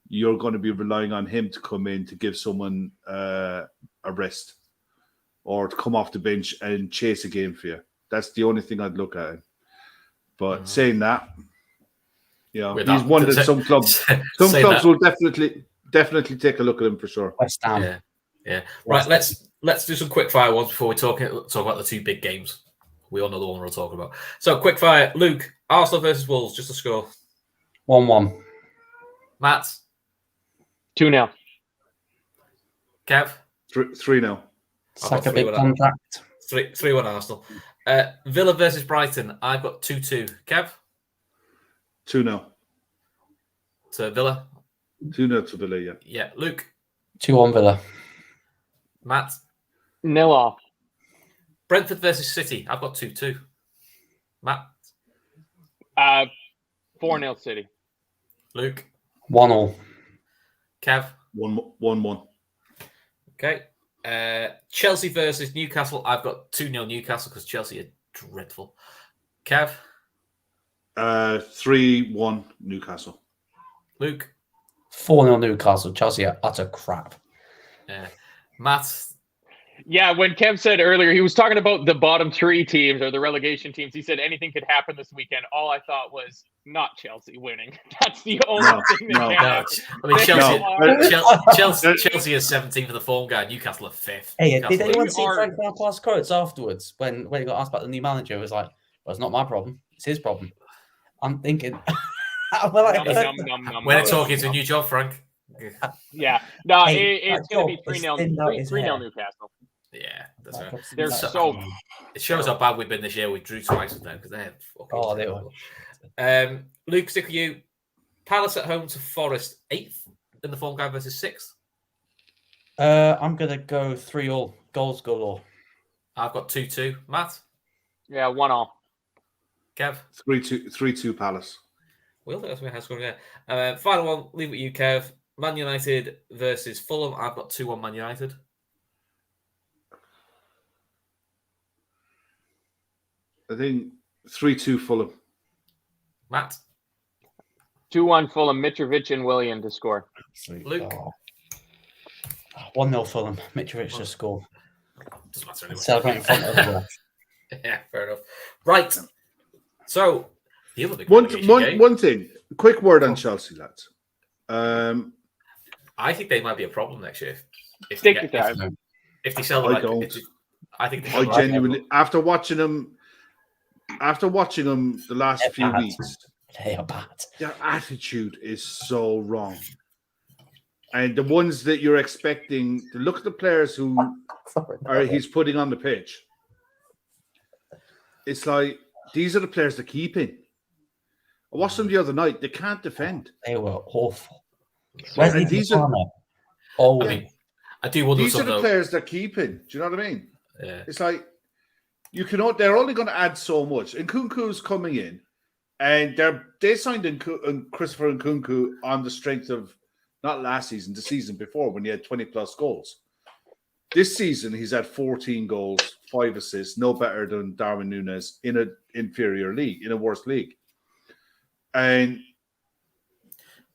Speaker 5: you're going to be relying on him to come in to give someone a rest or to come off the bench and chase a game for you. That's the only thing I'd look at. But saying that, you know, he's one that some clubs will definitely take a look at him for sure.
Speaker 4: West Ham.
Speaker 2: Yeah. Right, let's do some quick fire ones before we talk about the two big games. We all know the one we're talking about. So quick fire, Luke, Arsenal versus Wolves, just a score.
Speaker 4: 1-1.
Speaker 2: Matt.
Speaker 3: 2-0.
Speaker 2: Kev.
Speaker 5: 3-0.
Speaker 4: It's like a big contract.
Speaker 2: 3-1 Arsenal. Villa versus Brighton. I've got 2-2. Kev.
Speaker 5: 2-0.
Speaker 2: To Villa.
Speaker 5: 2-0 to Villa. Yeah.
Speaker 2: Yeah. Luke.
Speaker 4: 2-1 Villa.
Speaker 2: Matt.
Speaker 3: 0-0.
Speaker 2: Brentford versus City. I've got 2-2. Matt.
Speaker 3: 4-0 City.
Speaker 2: Luke.
Speaker 4: 1-1.
Speaker 2: Kev.
Speaker 5: 1-1.
Speaker 2: Okay. Chelsea versus Newcastle. I've got 2-0 Newcastle because Chelsea are dreadful. Kev.
Speaker 5: 3-1 Newcastle.
Speaker 2: Luke.
Speaker 4: 4-0 Newcastle. Chelsea are utter crap.
Speaker 2: Matt.
Speaker 3: Yeah, when Kev said earlier, he was talking about the bottom three teams or the relegation teams. He said anything could happen this weekend. All I thought was not Chelsea winning. That's the only thing that can happen.
Speaker 2: I mean, Chelsea is 17th for the form guide. Newcastle are 5th.
Speaker 4: Hey, did anyone see Frank Lampard's quotes afterwards when he got asked about the new manager? It was like, well, it's not my problem. It's his problem. I'm thinking...
Speaker 2: When they're talking to a new job, Frank.
Speaker 3: Yeah. No, it's going to be 3-0 Newcastle.
Speaker 2: Yeah, that's right.
Speaker 3: They're so...
Speaker 2: It shows how bad we've been this year. We drew twice with them because they're fucking terrible.
Speaker 4: They were.
Speaker 2: Luke, stick with you. Palace at home to Forest, 8th in the form guide versus 6th.
Speaker 4: I'm going to go 3-3. Goals galore.
Speaker 2: I've got 2-2. Matt?
Speaker 3: Yeah, 1-1.
Speaker 2: Kev?
Speaker 5: 3-2 Palace.
Speaker 2: We'll think that's my high score again. Final one, leave it with you, Kev. Man United versus Fulham. I've got 2-1 Man United.
Speaker 5: I think 3-2 Fulham.
Speaker 2: Matt?
Speaker 3: 2-1 Fulham. Mitrovic and Willian to score.
Speaker 2: Luke?
Speaker 4: 1-0 Fulham. Mitrovic to score.
Speaker 2: Doesn't matter anyway.
Speaker 4: Celebrating in front of everyone.
Speaker 2: Yeah, fair enough. Right. So, the other big
Speaker 5: one thing. Quick word on Chelsea, lads.
Speaker 2: I think they might be a problem next year. If they sell the
Speaker 5: I don't.
Speaker 2: I think
Speaker 5: I genuinely, after watching them the last few weeks,
Speaker 4: they are bad.
Speaker 5: Their attitude is so wrong. And the ones that you're expecting to look at the players who he's putting on the pitch. It's like these are the players they're keeping. I watched them the other night. They can't defend.
Speaker 4: They were awful.
Speaker 2: I do wonder.
Speaker 5: These are the players they're keeping. Do you know what I mean?
Speaker 2: Yeah.
Speaker 5: It's like they're only going to add so much. And Nkunku's coming in, and they signed Christopher Nkunku on the strength of not last season, the season before when he had 20 plus goals. This season he's had 14 goals, 5 assists, no better than Darwin Núñez in an inferior league, in a worse league. And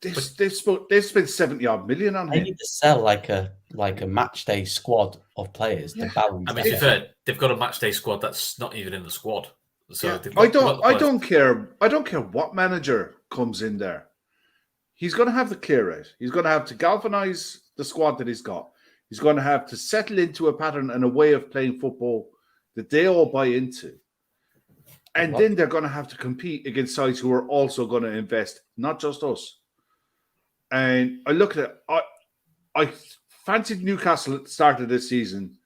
Speaker 5: they've spent 70 odd million on him.
Speaker 4: They need to sell like a match day squad of players to balance.
Speaker 2: I mean, to be fair, they've got a match day squad that's not even in the squad. So
Speaker 5: I don't care what manager comes in there. He's going to have the clear out. He's going to have to galvanize the squad that he's got. He's going to have to settle into a pattern and a way of playing football that they all buy into. And then they're going to have to compete against sides who are also going to invest, not just us. And I look at it, I fancied Newcastle at the start of this season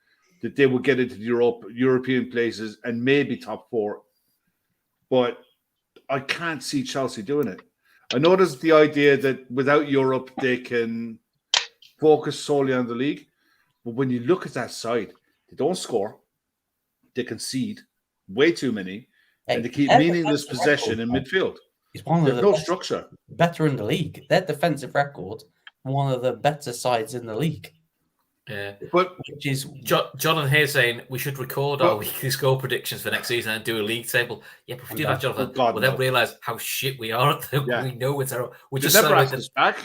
Speaker 5: that they would get into the European places and maybe top 4. But I can't see Chelsea doing it. I know there's the idea that without Europe, they can focus solely on the league. But when you look at that side, they don't score. They concede way too many. And they keep meaningless possession in midfield.
Speaker 4: It's one of the
Speaker 5: no structure.
Speaker 4: Better in the league. Their defensive record, one of the better sides in the league.
Speaker 2: Yeah,
Speaker 5: but
Speaker 2: which is John and here saying we should record our weekly score predictions for next season and do a league table. Yeah, but if we do that, Jonathan, we'll then realise how shit we are. We know it's our. We just celebrate the
Speaker 5: back.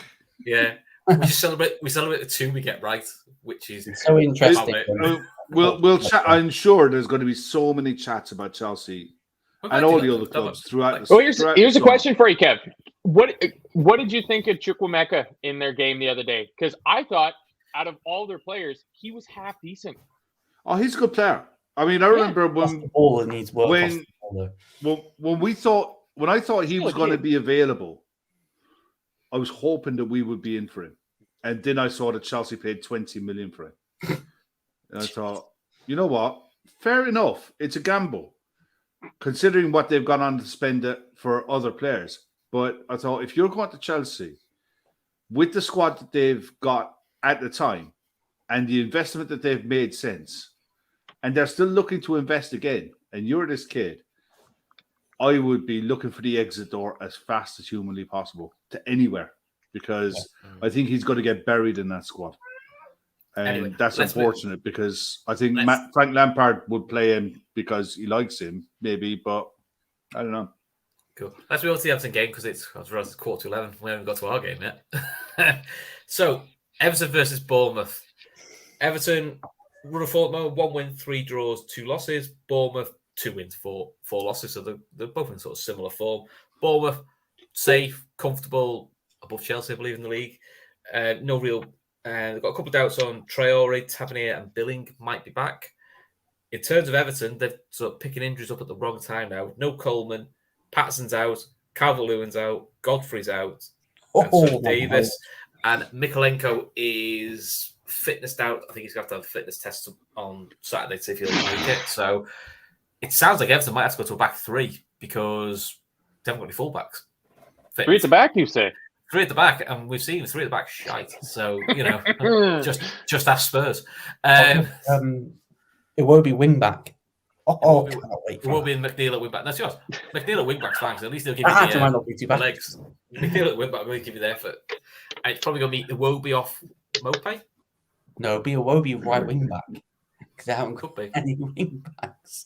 Speaker 2: Yeah, we just celebrate. We celebrate the 2 we get right, which is
Speaker 4: so interesting.
Speaker 5: We'll chat. I'm sure there's going to be so many chats about Chelsea and all the other clubs throughout.
Speaker 3: Here's a question for you, Kev. What did you think of Chukwuemeka in their game the other day? Because I thought, out of all their players, he was half decent.
Speaker 5: Oh, he's a good player. I mean, I remember when I thought he was going to be available, I was hoping that we would be in for him, and then I saw that Chelsea paid 20 million for him, and I thought, you know what? Fair enough. It's a gamble, considering what they've gone on to spend it for other players. But I thought, if you're going to Chelsea with the squad that they've got at the time and the investment that they've made since, and they're still looking to invest again, and you're this kid, I would be looking for the exit door as fast as humanly possible to anywhere, because I think he's going to get buried in that squad. And anyway, that's unfortunate because I think Frank Lampard would play him because he likes him, maybe, but I don't know.
Speaker 2: Cool. Let's move on to the Everton game because it's 11:15. We haven't got to our game yet. So, Everton versus Bournemouth. Everton run a form, 1 win, 3 draws, 2 losses. Bournemouth 2 wins, 4 losses. So they're both in sort of similar form. Bournemouth safe, comfortable, above Chelsea, I believe, in the league. No real. They've got a couple of doubts on Traore, Tavernier, and Billing might be back. In terms of Everton, they're sort of picking injuries up at the wrong time now. No Coleman, Patterson's out, Calvert-Lewin's out, Godfrey's out, and Davis. And Mikolenko is fitnessed out. I think he's got to have a fitness test on Saturday to see if he'll make it. So it sounds like Everton might have to go to a back 3 because they haven't got any fullbacks.
Speaker 3: 3 at the back, you say?
Speaker 2: 3 at the back, and we've seen 3 at the back shite. So, you know, just ask Spurs.
Speaker 4: It won't be wing back.
Speaker 2: It won't be McNeil at wing back. That's yours. McNeil at wing back's fine, because at least they'll give you the legs. McNeil at wing back will give you the effort. And it's probably going to meet the Iwobi off Mopey.
Speaker 4: No, it'll be Iwobi right wing back. Because they haven't got any wing backs.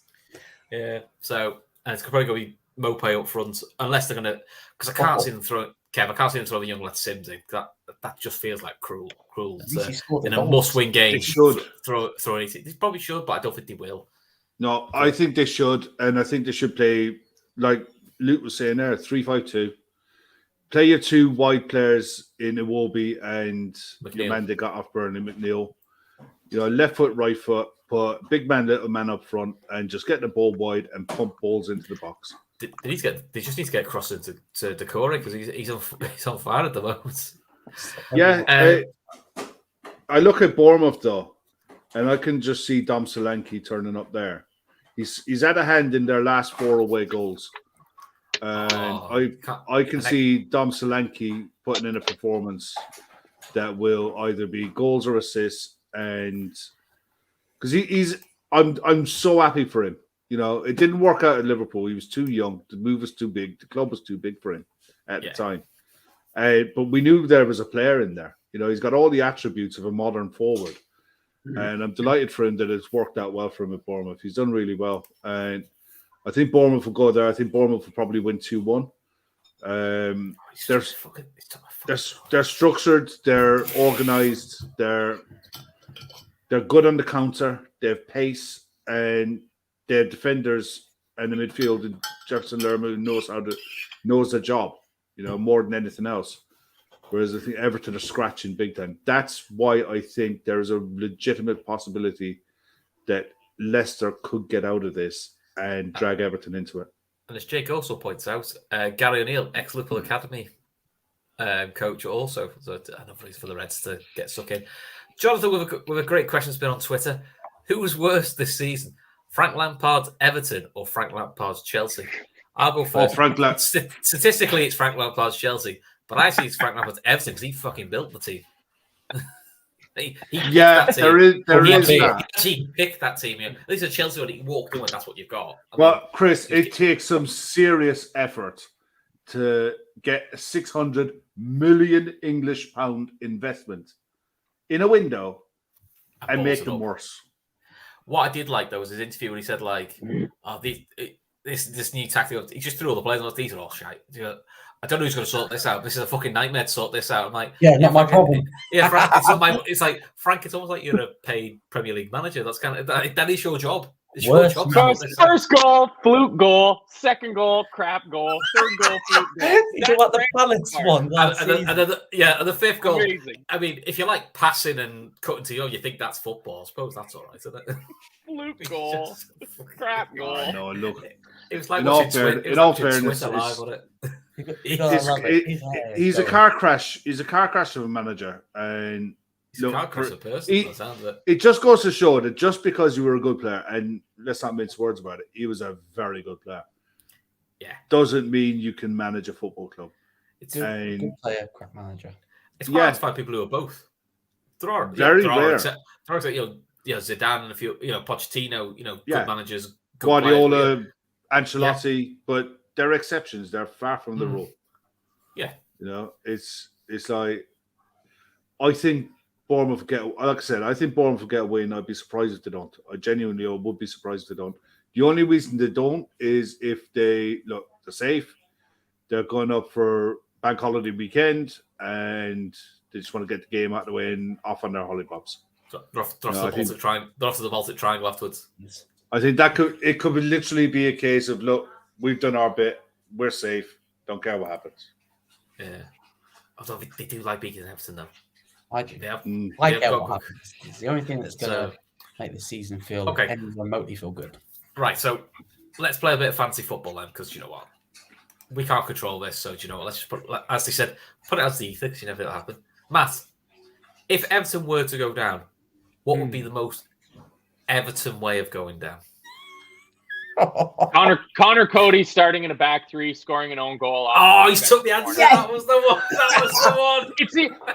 Speaker 2: Yeah, so and it's probably going to be Mopey up front, unless they're going to. Because I can't see them throw. Kev, I can't see them throwing young lad Sims in. That just feels like cruel. In a must-win game,
Speaker 5: they should
Speaker 2: throw anything. They probably should, but I don't think they will.
Speaker 5: No, I think they should, and I think they should play like Luke was saying there, 3-5-2. Play your 2 wide players in Iwobi and the man they got off Burnley, McNeil. You know, left foot, right foot, put big man, little man up front, and just get the ball wide and pump balls into the box.
Speaker 2: They just need to get across into Decore because he's on fire at the moment.
Speaker 5: Yeah, I look at Bournemouth though, and I can just see Dom Solanke turning up there. He's had a hand in their last 4 away goals. And I can see Dom Solanke putting in a performance that will either be goals or assists, and because I'm so happy for him. You know, it didn't work out at Liverpool. He was too young. The move was too big. The club was too big for him at the time. But we knew there was a player in there. You know, he's got all the attributes of a modern forward. And I'm delighted for him that it's worked out well for him at Bournemouth. He's done really well. And I think Bournemouth will go there. I think Bournemouth will probably win 2-1. They're structured. They're organised. They're good on the counter. They have pace. And they have defenders and the midfield. And Jefferson Lerma knows their job, you know, more than anything else. Whereas I think Everton are scratching big time. That's why I think there is a legitimate possibility that Leicester could get out of this and drag Everton into it.
Speaker 2: And as Jake also points out, Gary O'Neill, ex-Liverpool Academy coach also. So another reason for the Reds to get stuck in. Jonathan, with a great question, has been on Twitter. Who was worse this season? Frank Lampard's Everton or Frank Lampard's Chelsea? I'll go first. Statistically, it's Frank Lampard's Chelsea, but I see it's Frank Lampard's Everton because he fucking built the team. He
Speaker 5: there is that.
Speaker 2: He picked that team. At least at Chelsea, when he walked in, that's what you've got.
Speaker 5: Chris, it takes some serious effort to get a 600 million English pound investment in a window and make them worse.
Speaker 2: What I did like though was his interview when he said this new tactic. He just threw all the players on. These are all shite. I don't know who's going to sort this out. This is a fucking nightmare to sort this out. I'm like,
Speaker 4: not my problem.
Speaker 2: Yeah, Frank, it's not my. It's like Frank. It's almost like you're a paid Premier League manager. That's kind of that is your job. It's your job.
Speaker 3: First goal, fluke goal. Second goal, crap goal. Third goal, fluke goal.
Speaker 4: You do like the balance one.
Speaker 2: And the fifth goal.
Speaker 3: Amazing.
Speaker 2: I mean, if you like passing and cutting to you think that's football. I suppose that's all right, isn't it?
Speaker 3: Fluke goal, crap goal.
Speaker 5: No, look.
Speaker 2: It was like
Speaker 5: in all fairness, he's a car crash. He's a car crash of a manager, and
Speaker 2: he's a car crash of a person.
Speaker 5: It just goes to show that just because you were a good player, and let's not mince words about it, he was a very good player.
Speaker 2: Yeah,
Speaker 5: doesn't mean you can manage a football club.
Speaker 4: It's a good player, crap manager.
Speaker 2: It's hard to find people who are both. There are
Speaker 5: very rare.
Speaker 2: Zidane and a few, Pochettino, good managers, good
Speaker 5: Guardiola.
Speaker 2: players,
Speaker 5: Ancelotti, but they're exceptions. They're far from the rule.
Speaker 2: Yeah,
Speaker 5: it's like I think Bournemouth will get. Like I said, I think Bournemouth will get away, and I'd be surprised if they don't. I genuinely would be surprised if they don't. The only reason they don't is if they're safe. They're going up for bank holiday weekend, and they just want to get the game out of the way and off on their hollypops.
Speaker 2: They're off to the Baltic Triangle afterwards.
Speaker 5: Yes. I think it could literally be a case of, look, we've done our bit, we're safe, don't care what happens.
Speaker 2: Yeah. Although they do like beating Everton, though.
Speaker 4: I do. I care what happens. It's the only thing that's going to make the season feel remotely feel good.
Speaker 2: Right, so let's play a bit of fancy football then, because you know what? We can't control this, so do you know what? Let's just as they said, put it as the ether, because you never know what'll happen. Matt, if Everton were to go down, what would be the most Everton way of going down?
Speaker 3: Connor Cody starting in a back three, scoring an own goal.
Speaker 2: Oh, he took the answer. Yes. That was the one. That was the one.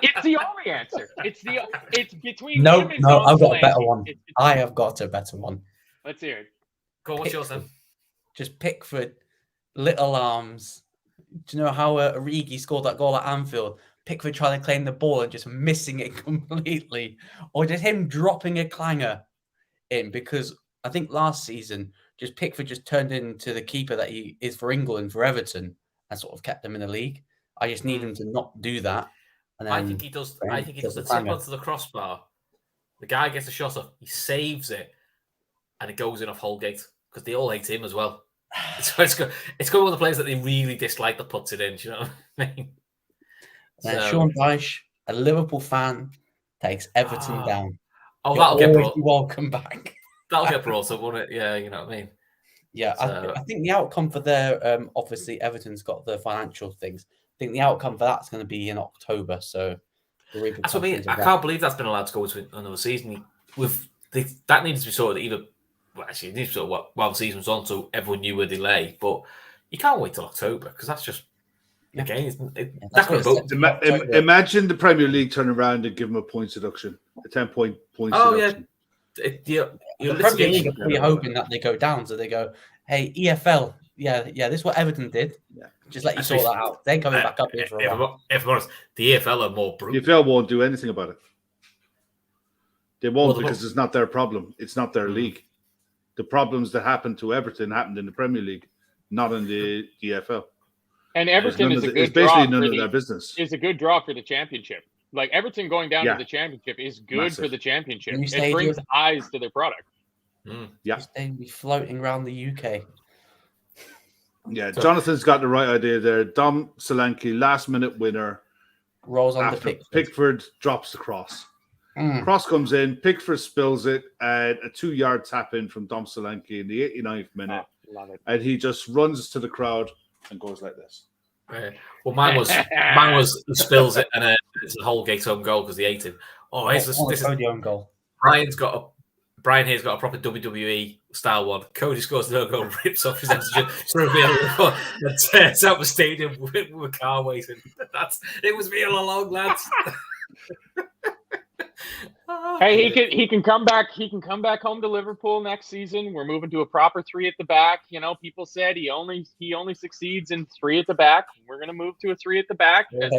Speaker 3: It's the only answer. It's between.
Speaker 4: No, I've got a better one. I have got a better one.
Speaker 3: Let's hear it.
Speaker 2: Go on, what's yours then?
Speaker 4: Just Pickford, little arms. Do you know how Origi scored that goal at Anfield? Pickford trying to claim the ball and just missing it completely, or just him dropping a clanger in, because I think last season just Pickford just turned into the keeper that he is for England, for Everton, and sort of kept them in the league. I just need him to not do that. And then,
Speaker 2: I think he does. I think he does the tip onto the crossbar. The guy gets a shot off, he saves it, and it goes in off Holgate because they all hate him as well. So it's going one of the players that they really dislike that puts it in. Do you know what I mean?
Speaker 4: Sean Dyche, a Liverpool fan, takes Everton down.
Speaker 2: Oh, that'll get brought.
Speaker 4: Welcome back.
Speaker 2: That'll get brought up, won't it? Yeah, you know what I mean.
Speaker 4: Yeah, so, I think the outcome for their obviously Everton's got the financial things. I think the outcome for that's going to be in October. So
Speaker 2: that's what I mean. I can't believe that's been allowed to go to another season. That needs to be sorted either. Well, actually, it needs to be sorted while the season's on, so everyone knew a delay. But you can't wait till October because that's just. Again,
Speaker 5: imagine the Premier League turn around and give them a point deduction, a 10-point deduction.
Speaker 4: The Premier League are pretty hoping that they go down, so they go, "Hey, EFL, this is what Everton did. Yeah. Just let you sort that out. They're coming back up here for a while."
Speaker 2: If I'm honest, the EFL are more brutal.
Speaker 5: The EFL won't do anything about it. They won't because it's not their problem. It's not their league. The problems that happened to Everton happened in the Premier League, not in the EFL.
Speaker 3: And Everton is a good draw. Is a good draw for the championship. Like Everton going down to the championship is good for the championship. It brings eyes to their product.
Speaker 5: Yeah,
Speaker 4: they'd be floating around the UK.
Speaker 5: Yeah, Jonathan's got the right idea there. Dom Solanke, last minute winner,
Speaker 4: rolls on the
Speaker 5: Pickford drops the cross. Cross comes in, Pickford spills it, and a 2-yard tap in from Dom Solanke in the 89th minute.
Speaker 3: Love it.
Speaker 5: And he just runs to the crowd and goes like this.
Speaker 2: Well, mine was he spills it and it's a whole gate own goal because he ate him. Oh, this is
Speaker 4: own goal.
Speaker 2: Brian here's got a proper WWE style one. Cody scores no goal, rips off his oxygen, and tears out the stadium with a car waiting. It was me all along, lads.
Speaker 3: Hey, he can come back. He can come back home to Liverpool next season. We're moving to a proper 3 at the back. You know, people said he only succeeds in 3 at the back. We're gonna move to a 3 at the back. About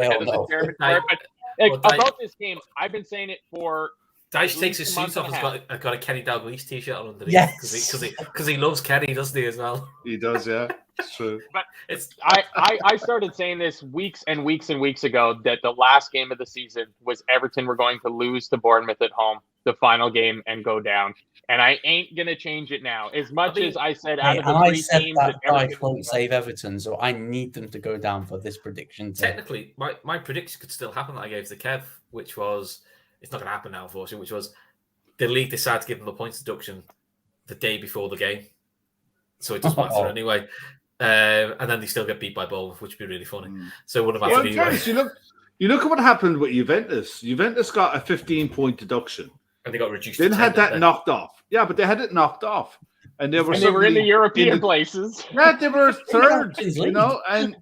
Speaker 3: this game, I've been saying it for.
Speaker 2: Dyche takes his suit off. Has got a Kenny Dalglish t-shirt on underneath.
Speaker 4: Yes,
Speaker 2: because he loves Kenny, doesn't he? As well.
Speaker 5: He does, yeah. It's true.
Speaker 3: But I started saying this weeks and weeks and weeks ago that the last game of the season was Everton were going to lose to Bournemouth at home, the final game, and go down. And I ain't gonna change it now. As much as I said, out of the 3 teams that
Speaker 4: Dyche won't save Everton, so I need them to go down for this prediction.
Speaker 2: Technically, my prediction could still happen that I gave to Kev, which was. It's not going to happen now, unfortunately, which was the league decided to give them a points deduction the day before the game. So it doesn't matter anyway. And then they still get beat by Bournemouth, which would be really funny. So what about
Speaker 5: you look at what happened with Juventus. Juventus got a 15-point deduction.
Speaker 2: And they got reduced.
Speaker 5: Then had that knocked off. Yeah, but they had it knocked off. And they were
Speaker 3: in the European places.
Speaker 5: Yeah, they were third, and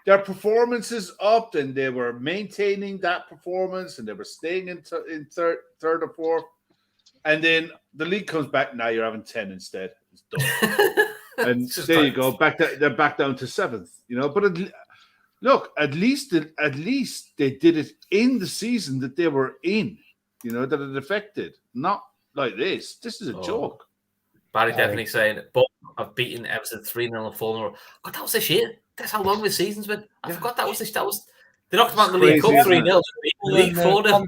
Speaker 5: their performances up, and they were maintaining that performance, and they were staying in third or fourth. And then the league comes back. Now you're having 10 instead. It's done. And there you go. They're back down to 7th. But look, at least they did it in the season that they were in. That it affected. Not like this. This is a joke.
Speaker 2: Barry definitely saying, but I've beaten Everton 3-0 and 4-0. God, that was this year. That's how long this season's been. I forgot that was this. They knocked them out in the League Cup 3-0. League 4-0.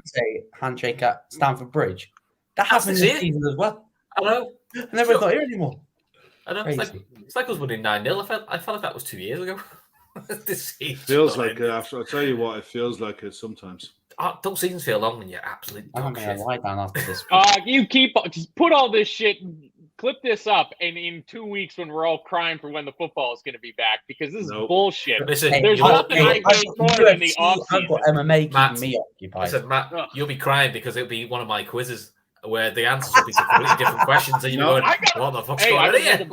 Speaker 4: Handshake at Stamford Bridge. That happened this season as well.
Speaker 2: I know.
Speaker 4: I never got here anymore.
Speaker 2: I know. It's like us winning 9-0. I felt like that was 2 years ago. This season
Speaker 5: feels like it. I'll tell you what, it feels like it sometimes.
Speaker 2: Don't seasons feel long when you're absolutely
Speaker 4: I'm going to lie down after this.
Speaker 3: You just put all this shit. Clip this up, and in 2 weeks when we're all crying for when the football is going to be back, because this is bullshit.
Speaker 2: Listen,
Speaker 3: there's nothing I hate more than the off-season.
Speaker 4: I've got MMA keeping me occupied.
Speaker 2: Listen, Matt, you'll be crying because it'll be one of my quizzes where the answers will be to completely different questions, and you're going, what the fuck's going on here?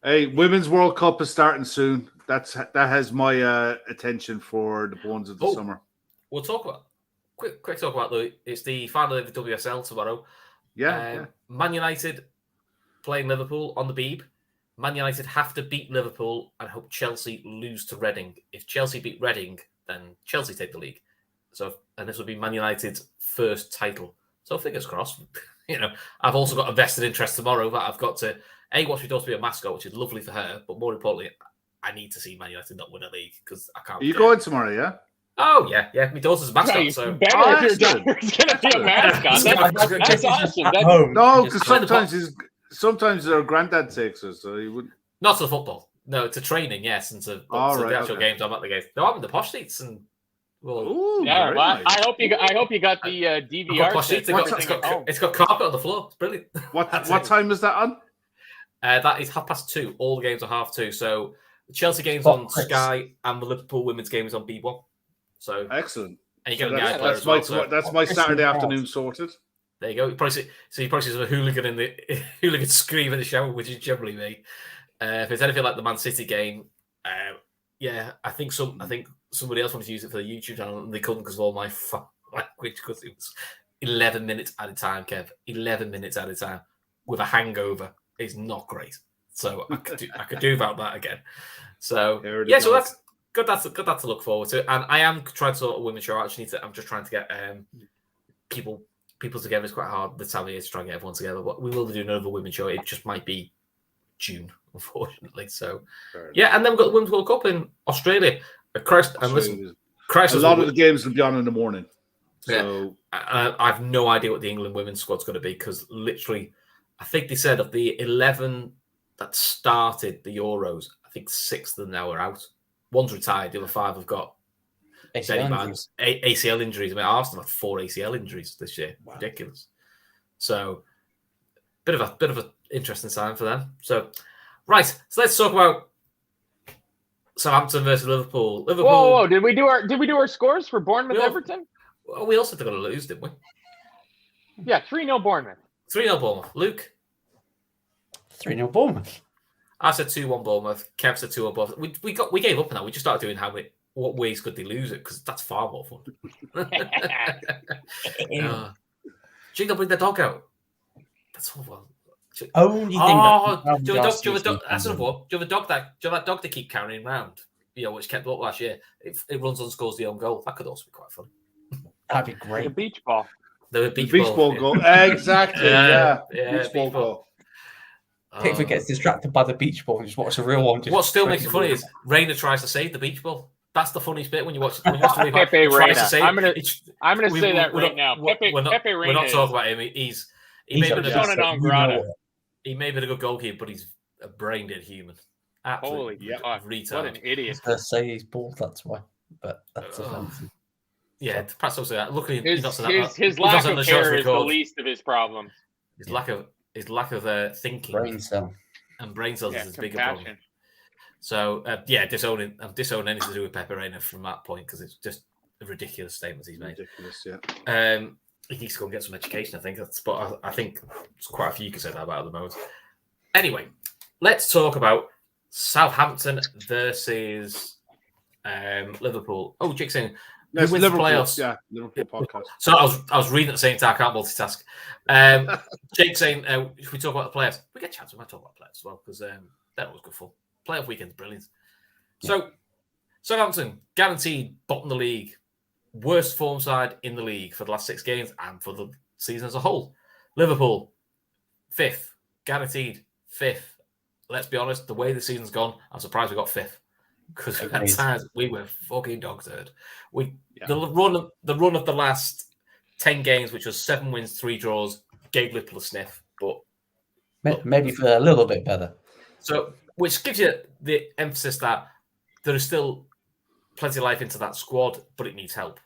Speaker 5: Hey, Women's World Cup is starting soon. That has my attention for the bones of the summer.
Speaker 2: We'll talk about quick talk about it's the final of the WSL tomorrow.
Speaker 5: Yeah.
Speaker 2: Man United playing Liverpool on the Beeb. Man United have to beat Liverpool and hope Chelsea lose to Reading. If Chelsea beat Reading, then Chelsea take the league. And this will be Man United's first title. So fingers crossed. I've also got a vested interest tomorrow that I've got to watch my daughter be a mascot, which is lovely for her, but more importantly, I need to see Man United not win a league because I can't.
Speaker 5: Are you going tomorrow? Yeah.
Speaker 2: Oh yeah. My daughter's a mascot. So
Speaker 3: better if your daughter's gonna be a mascot. That's awesome.
Speaker 5: No, because sometimes their granddad takes us, so he wouldn't.
Speaker 2: Not to the football. No, to training, yes, and to the actual games. I'm at the games. No, I'm in the posh seats, and
Speaker 3: yeah. Well, I hope you got the DVR.
Speaker 2: Posh seats. It's got carpet on the floor. It's brilliant.
Speaker 5: What time is that on?
Speaker 2: That is 2:30. All the games are 2:30. So the Chelsea game's on Sky, and the Liverpool women's game is on B1. So
Speaker 5: excellent.
Speaker 2: And you get the iPlayer
Speaker 5: that's my Saturday afternoon sorted.
Speaker 2: There you go. You probably see a hooligan in the hooligan scream in the shower, which is generally me. If it's anything like the Man City game, I think somebody else wanted to use it for the YouTube channel and they couldn't because of all my language because it was 11 minutes at a time, Kev. 11 minutes at a time with a hangover is not great. So I could do about that again. So so that's good. That's to look forward to. And I am trying to sort of women's show. I'm just trying to get people together. It's quite hard this time of year to try and get everyone together. But we will do another women's show. It just might be June, unfortunately. So and then we've got the Women's World Cup in Australia. A lot of the games will be on in the morning. So I have no idea what the England women's squad's going to be because literally, I think they said of the 11 that started the Euros, I think 6 of them now are out. One's retired. The other 5 have got ACL injuries. I mean, Arsenal had 4 ACL injuries this year. Wow. Ridiculous. So, bit of an interesting sign for them. So, Right, so let's talk about Southampton versus Liverpool.
Speaker 3: Whoa! Did we do our scores for Bournemouth Everton?
Speaker 2: Well, we also took a lose, didn't we?
Speaker 3: Yeah, 3-0 Bournemouth.
Speaker 2: 3-0 Bournemouth. Luke?
Speaker 4: 3-0 Bournemouth.
Speaker 2: I said 2-1 Bournemouth. Kev said 2-1 Bournemouth. We gave up on that. We just started doing what ways could they lose it, because that's far more fun. Do you think they'll bring their dog out? That's all well.
Speaker 4: Only thing
Speaker 2: do you have a dog? That's another one. Do you have a dog that they keep carrying around? Which kept up last year. It runs and scores the own goal. That could also be quite fun.
Speaker 4: That'd be great.
Speaker 3: The beach ball.
Speaker 2: The beach
Speaker 5: ball goal. Exactly. Yeah. Beach ball goal.
Speaker 4: Pickford gets distracted by the beach ball and just watch the real one.
Speaker 2: What still makes it funny is Reina tries to save the beach ball. That's the funniest bit when you watch the replay.
Speaker 3: Pepe Reina. I'm gonna say that right now. Pepe Reina.
Speaker 2: We're not talking about him. He's may be he may be a good goalkeeper, but he's a brain-dead human. Absolutely.
Speaker 3: Holy retard. What an idiot.
Speaker 4: Say he's bald, that's why. But that's offensive.
Speaker 2: Yeah, perhaps also that. Luckily,
Speaker 3: his lack of hair is the least of his problems.
Speaker 2: His lack of thinking,
Speaker 4: brain cells
Speaker 2: is his bigger problem. So I'm disowning anything to do with Pepe Reina from that point, because it's just a ridiculous statement he's made.
Speaker 5: Ridiculous, yeah.
Speaker 2: He needs to go and get some education. I think I think there's quite a few you can say that about at the moment. Anyway, let's talk about Southampton versus Liverpool. Oh, Jake saying who wins the playoffs?
Speaker 5: Yeah, Liverpool podcast.
Speaker 2: So I was reading at the same time. I can't multitask. Jake saying if we talk about the players, we get a chance. We might talk about players as well, because that was good fun. Playoff weekend's brilliant. So Southampton guaranteed bottom of the league, worst form side in the league for the last 6 games and for the season as a whole. Liverpool 5th, guaranteed 5th. Let's be honest, the way the season's gone, I'm surprised we got 5th, because at times we were fucking dog turd. The run of the last 10 games, which was 7 wins, 3 draws, gave Liverpool a sniff, but
Speaker 4: maybe for a little bit better.
Speaker 2: So, which gives you the emphasis that there is still plenty of life into that squad, but it needs help.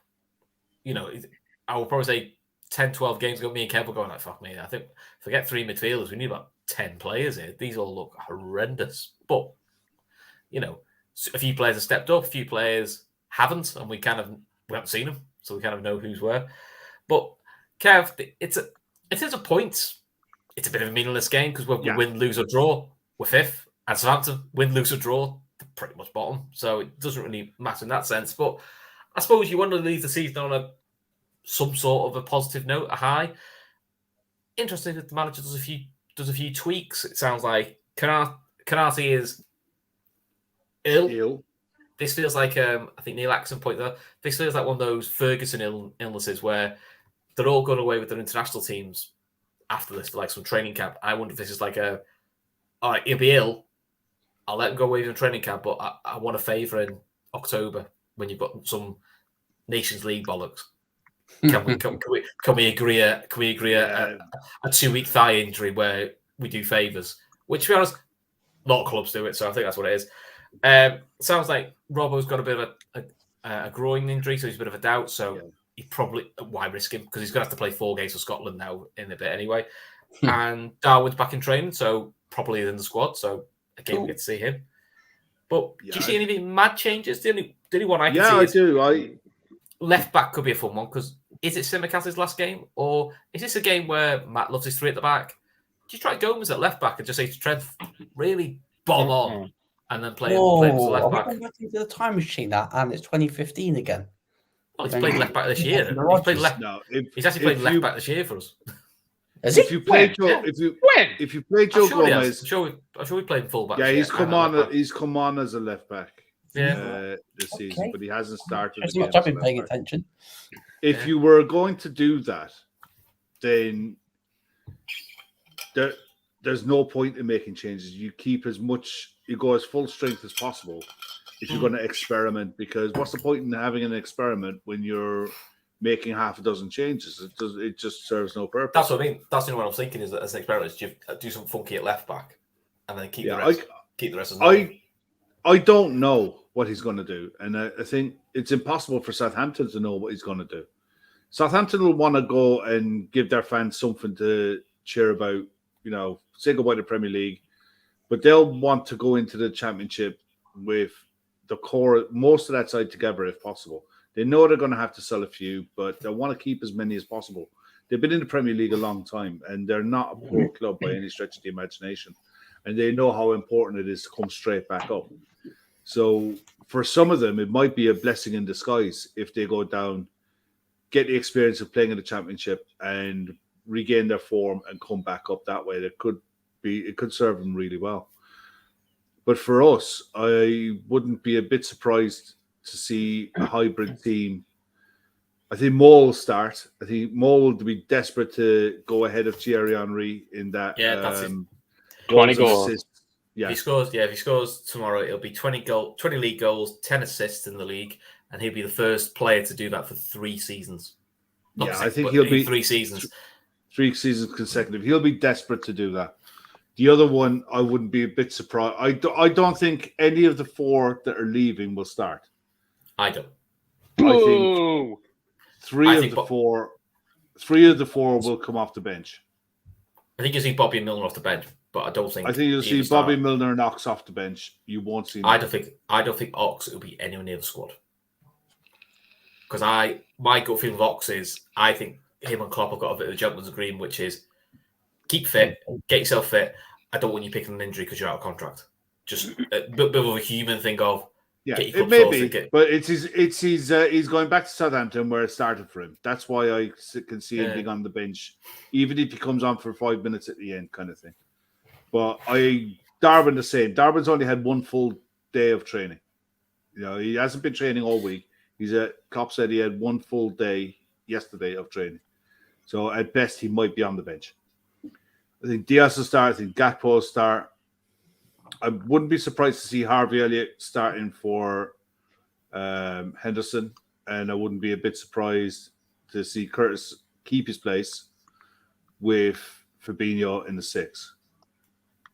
Speaker 2: I will probably say 10, 12 games ago, me and Kev were going like, fuck me, I think, forget 3 midfielders, we need about 10 players here. These all look horrendous. But, a few players have stepped up, a few players haven't, and we haven't seen them, so we kind of know who's where. But, Kev, it's a point. It's a bit of a meaningless game, because we win, lose, or draw, we're 5th. And Southampton, win, lose, or draw, they're pretty much bottom. So it doesn't really matter in that sense. But I suppose you want to leave the season on some sort of a positive note, a high. Interesting that the manager does a few tweaks. It sounds like Kanate is ill. This feels like I think Neil Axon pointed out. This feels like one of those Ferguson illnesses where they're all going away with their international teams after this, like some training camp. I wonder if this is like all right, he'll be ill. I'll let him go away in training camp, but I want a favour in October when you've got some Nations League bollocks. Can we agree a 2-week thigh injury where we do favours? Which, to be honest, a lot of clubs do it, so I think that's what it is. Sounds like Robbo's got a bit of a groin injury, so he's a bit of a doubt. So he probably, why risk him? Because he's going to have to play 4 games for Scotland now in a bit anyway. And Darwin's back in training, so probably in the squad. So again, we get to see him. But do you see anything mad changes? The only one I can see
Speaker 5: I do.
Speaker 2: Left back could be a fun one, because is it Simicast's last game, or is this a game where Matt loves his 3 at the back? Do you try Gomez at left back and just say to Trent, really bomb on, and then play him as left back?
Speaker 4: Are we back into the time machine that, and it's 2015 again?
Speaker 2: Well, he's played left back this year. He's actually played left back this year for us.
Speaker 5: If you play Joe Gomez,
Speaker 2: I'm sure we played full back.
Speaker 5: Yeah, he's come on as a left back. This season, but he hasn't started.
Speaker 4: I've been paying attention.
Speaker 5: If you were going to do that, then there's no point in making changes. You go as full strength as possible if you're going to experiment, because what's the point in having an experiment when you're making half a dozen changes? It just serves no purpose.
Speaker 2: That's what I mean. That's what I was thinking, is that as an experiment, you do something funky at left back and then keep the rest.
Speaker 5: I don't know what he's going to do, and I think it's impossible for Southampton to know what he's going to do. Southampton will want to go and give their fans something to cheer about, say goodbye to Premier League, but they'll want to go into the Championship with the core, most of that side together if possible. They know they're going to have to sell a few, but they want to keep as many as possible. They've been in the Premier League a long time, and they're not a poor club by any stretch of the imagination. And they know how important it is to come straight back up. So for some of them, it might be a blessing in disguise if they go down, get the experience of playing in the Championship, and regain their form and come back up that way. It could serve them really well. But for us, I wouldn't be a bit surprised to see a hybrid team. I think Mo will start. I think Mo will be desperate to go ahead of Thierry Henry in that.
Speaker 2: Yeah, that's it.
Speaker 3: 20 goals.
Speaker 5: Yeah.
Speaker 2: If he scores tomorrow, it'll be 20 league goals, 10 assists in the league, and he'll be the first player to do that for 3 seasons.
Speaker 5: I think he'll be
Speaker 2: 3 seasons.
Speaker 5: 3 seasons consecutive. He'll be desperate to do that. The other one, I wouldn't be a bit surprised. I don't think any of the 4 that are leaving will start.
Speaker 2: I don't.
Speaker 5: I think 3 of the 4 will come off the bench.
Speaker 2: I think you'll see Bobby Milner off the bench, but I don't think.
Speaker 5: I think you'll see Bobby Milner and Ox off the bench. You won't see.
Speaker 2: I don't think Ox will be anywhere near the squad. Because my gut feeling with Ox is I think him and Klopp have got a bit of a gentleman's agreement, which is keep fit, get yourself fit. I don't want you picking an injury because you're out of contract. Just a bit of a human thing of
Speaker 5: it may be, but he's going back to Southampton where it started for him. That's why I can see him being on the bench, even if he comes on for 5 minutes at the end, kind of thing. But Darwin the same. Darwin's only had 1 full day of training. He hasn't been training all week. Klopp said he had 1 full day yesterday of training. So at best, he might be on the bench. I think Diaz will start. I think Gakpo will start. I wouldn't be surprised to see Harvey Elliott starting for Henderson. And I wouldn't be a bit surprised to see Curtis keep his place with Fabinho in the 6.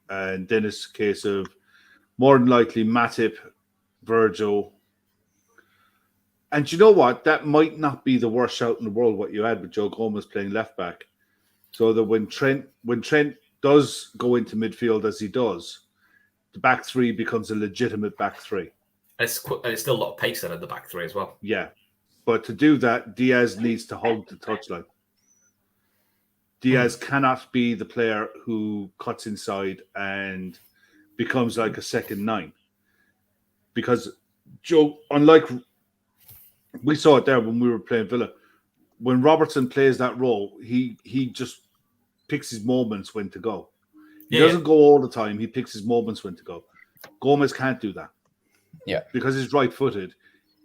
Speaker 5: And then it's a case of more than likely Matip, Virgil. And you know what? That might not be the worst shout in the world, what you had with Joe Gomez playing left back. So that when Trent does go into midfield as he does, the back 3 becomes a legitimate back 3.
Speaker 2: And it's still a lot of pace then at the back 3 as well.
Speaker 5: Yeah. But to do that, Diaz needs to hug the touchline. Diaz cannot be the player who cuts inside and becomes like a second 9. Because Joe, unlike we saw it there when we were playing Villa, when Robertson plays that role, he just picks his moments when to go. He doesn't go all the time. He picks his moments when to go. Gomez can't do that.
Speaker 4: Yeah.
Speaker 5: Because he's right-footed,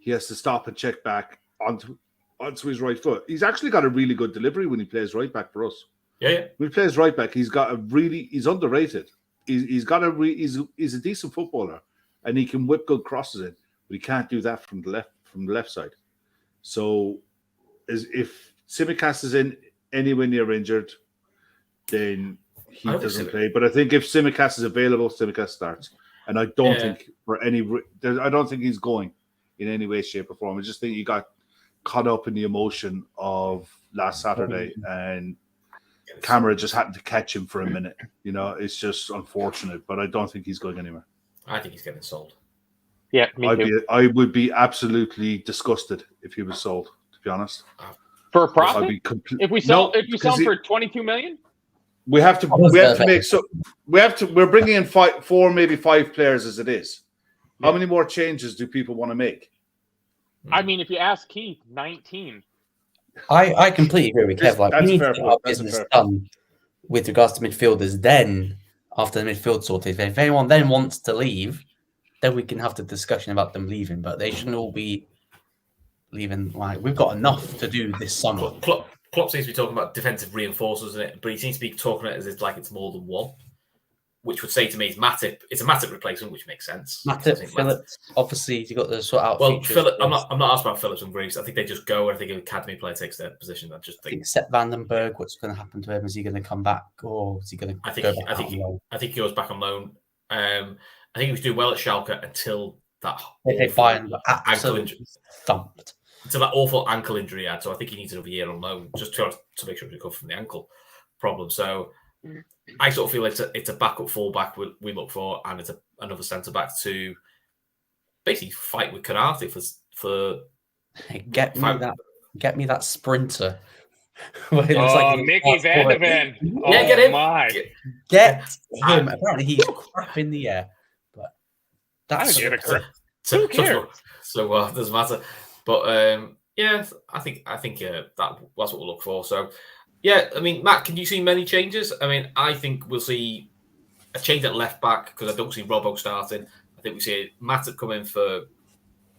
Speaker 5: he has to stop and check back onto his right foot. He's actually got a really good delivery when he plays right back for us.
Speaker 2: Yeah.
Speaker 5: When he plays right back, he's underrated. He's a decent footballer, and he can whip good crosses in, but he can't do that from the left side. So, if Tsimikas is in anywhere near injured, then he doesn't play. But I think if Tsimikas is available, Tsimikas starts. And I don't think I don't think he's going in any way, shape, or form. I just think he got caught up in the emotion of last Saturday, and camera just happened to catch him for a minute. It's just unfortunate, but I don't think he's going anywhere.
Speaker 2: I think he's getting sold.
Speaker 3: Yeah, me too.
Speaker 5: I would be absolutely disgusted if he was sold, to be honest.
Speaker 3: For a profit? If we sell him for 22 million?
Speaker 5: We have to we're bringing in 4, maybe 5 players as it is. How many more changes do people want to make?
Speaker 3: I mean, if you ask Keith, 19.
Speaker 4: I completely agree with Kev. Like, we need to get our business done with regards to midfielders. Then, after the midfield sorted, if anyone then wants to leave, then we can have the discussion about them leaving. But they shouldn't all be leaving. Like, we've got enough to do this summer.
Speaker 2: Klopp seems to be talking about defensive reinforcers in it, but he seems to be talking about it as if like it's more than one, which would say to me, it's a Matip replacement, which makes sense.
Speaker 4: Matip, Phillips, obviously you got the sort out.
Speaker 2: Well, Phillips, I'm not asking about Phillips and Greaves. I think they just go. I think an academy player takes their position. I think
Speaker 4: Sepp Vandenberg. What's going to happen to him? Is he going to come back, or is he going to? I
Speaker 2: think he goes back on loan. I think he was doing well at Schalke until that.
Speaker 4: They buy him absolutely thumped.
Speaker 2: Until that awful ankle injury he had, so I think he needs another year on loan just to make sure he recovers from the ankle problem. So I sort of feel like it's a backup fullback we look for, and it's another centre back to basically fight with Konate for
Speaker 4: get me that sprinter.
Speaker 3: Mickey Van de Ven.
Speaker 2: Yeah, get him.
Speaker 3: My.
Speaker 4: Get him. Apparently he's crap in the air, but that's
Speaker 3: who cares?
Speaker 2: So doesn't matter. But yeah, I think that's what we'll look for. So yeah, I mean, Matt, can you see many changes? I mean, I think we'll see a change at left back because I don't see Robbo starting. I think we see Matip come in for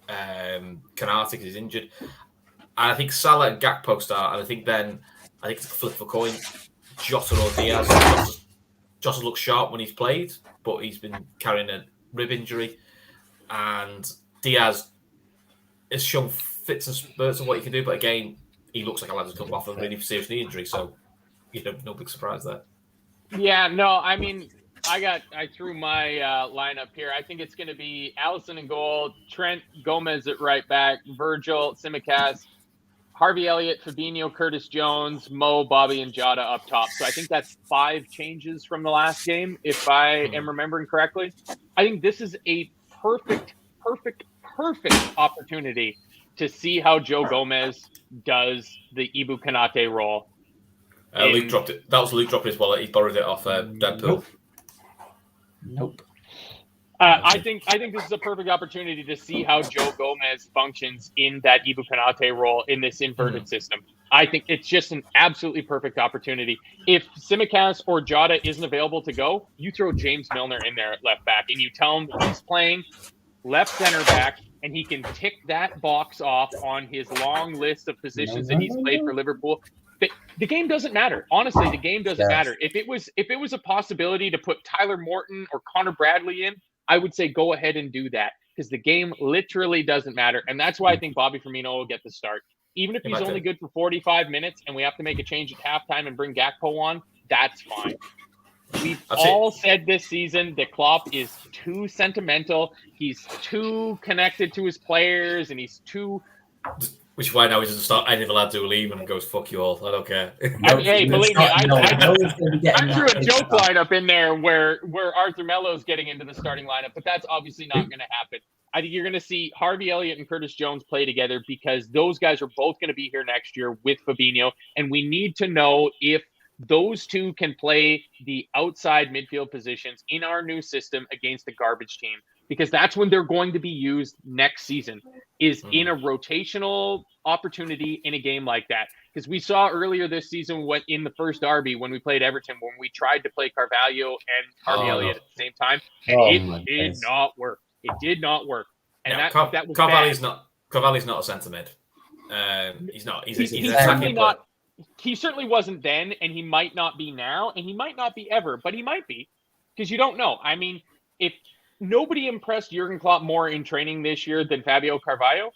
Speaker 2: Konate because he's injured. And I think Salah and Gakpo start, and I think it's a flip of a coin. Jota or Diaz. Jota looks sharp when he's played, but he's been carrying a rib injury. And Diaz has shown fits and spurts of what he can do, but again, he looks like a lad who's come off a really serious knee injury, so no big surprise there.
Speaker 3: Yeah, no, I mean, I threw my lineup here. I think it's going to be Alisson in goal, Trent Gomez at right back, Virgil, Tsimikas, Harvey Elliott, Fabinho, Curtis Jones, Mo, Bobby, and Jota up top. So I think that's 5 changes from the last game, if I am remembering correctly. I think this is a perfect opportunity to see how Joe Gomez does the Ibu Konate role.
Speaker 2: Luke dropped it. That was Luke dropping his wallet. He borrowed it off Deadpool.
Speaker 4: Nope.
Speaker 3: I think this is a perfect opportunity to see how Joe Gomez functions in that Ibu Konate role in this inverted system. I think it's just an absolutely perfect opportunity. If Tsimikas or Jota isn't available to go, you throw James Milner in there at left back and you tell him he's playing left center back and he can tick that box off on his long list of positions that he's played for Liverpool. The game doesn't matter. Honestly, the game doesn't matter. If it was a possibility to put Tyler Morton or Connor Bradley in, I would say go ahead and do that because the game literally doesn't matter. And that's why I think Bobby Firmino will get the start. Even if he's only good for 45 minutes and we have to make a change at halftime and bring Gakpo on, that's fine. We've all said this season that Klopp is too sentimental. He's too connected to his players and he's too...
Speaker 2: Which is why now he doesn't start any of the lads who leave and goes, fuck you all. I don't care.
Speaker 3: Hey, believe me, I threw a joke lineup in there where Arthur Melo's getting into the starting lineup, but that's obviously not going to happen. I think you're going to see Harvey Elliott and Curtis Jones play together because those guys are both going to be here next year with Fabinho, and we need to know if those two can play the outside midfield positions in our new system against the garbage team. Because that's when they're going to be used next season, is in a rotational opportunity in a game like that. Because we saw earlier this season in the first derby when we played Everton, when we tried to play Carvalho and Harvey Elliott at the same time, and it did not work. It did not work. And that was
Speaker 2: Carvalho's not a centre mid. He's not. He's
Speaker 3: certainly not. He certainly wasn't then, and he might not be now, and he might not be ever, but he might be. Because you don't know. I mean, if nobody impressed Jurgen Klopp more in training this year than Fabio Carvalho.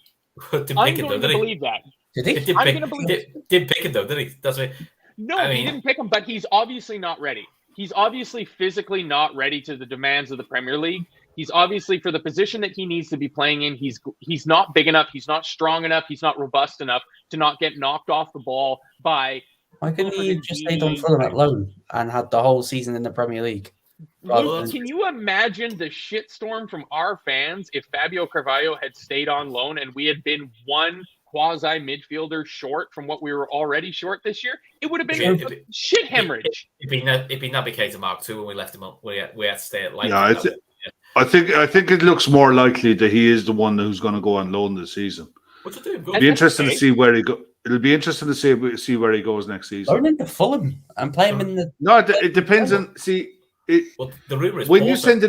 Speaker 3: I'm going to believe that.
Speaker 2: Did he? I'm going to believe did pick it though, did he?
Speaker 3: He didn't pick him, but he's obviously not ready. He's obviously physically not ready to the demands of the Premier League. He's obviously, for the position that he needs to be playing in, he's not big enough, he's not strong enough, he's not robust enough to not get knocked off the ball by...
Speaker 4: Why couldn't he just stayed on Fulham at loan and had the whole season in the Premier League?
Speaker 3: Luke, can you imagine the shitstorm from our fans if Fabio Carvalho had stayed on loan and we had been one quasi midfielder short from what we were already short this year? It would have been a shit hemorrhage.
Speaker 2: It'd be Naby Keita Mark II when we left him up. We had to stay at light.
Speaker 5: I think it looks more likely that he is the one who's going to go on loan this season. It'll be interesting to see where he go. It'll be interesting to see where he goes next season.
Speaker 4: Loan into Fulham and play him in the.
Speaker 5: No, it depends on
Speaker 2: the rumor is
Speaker 5: when you send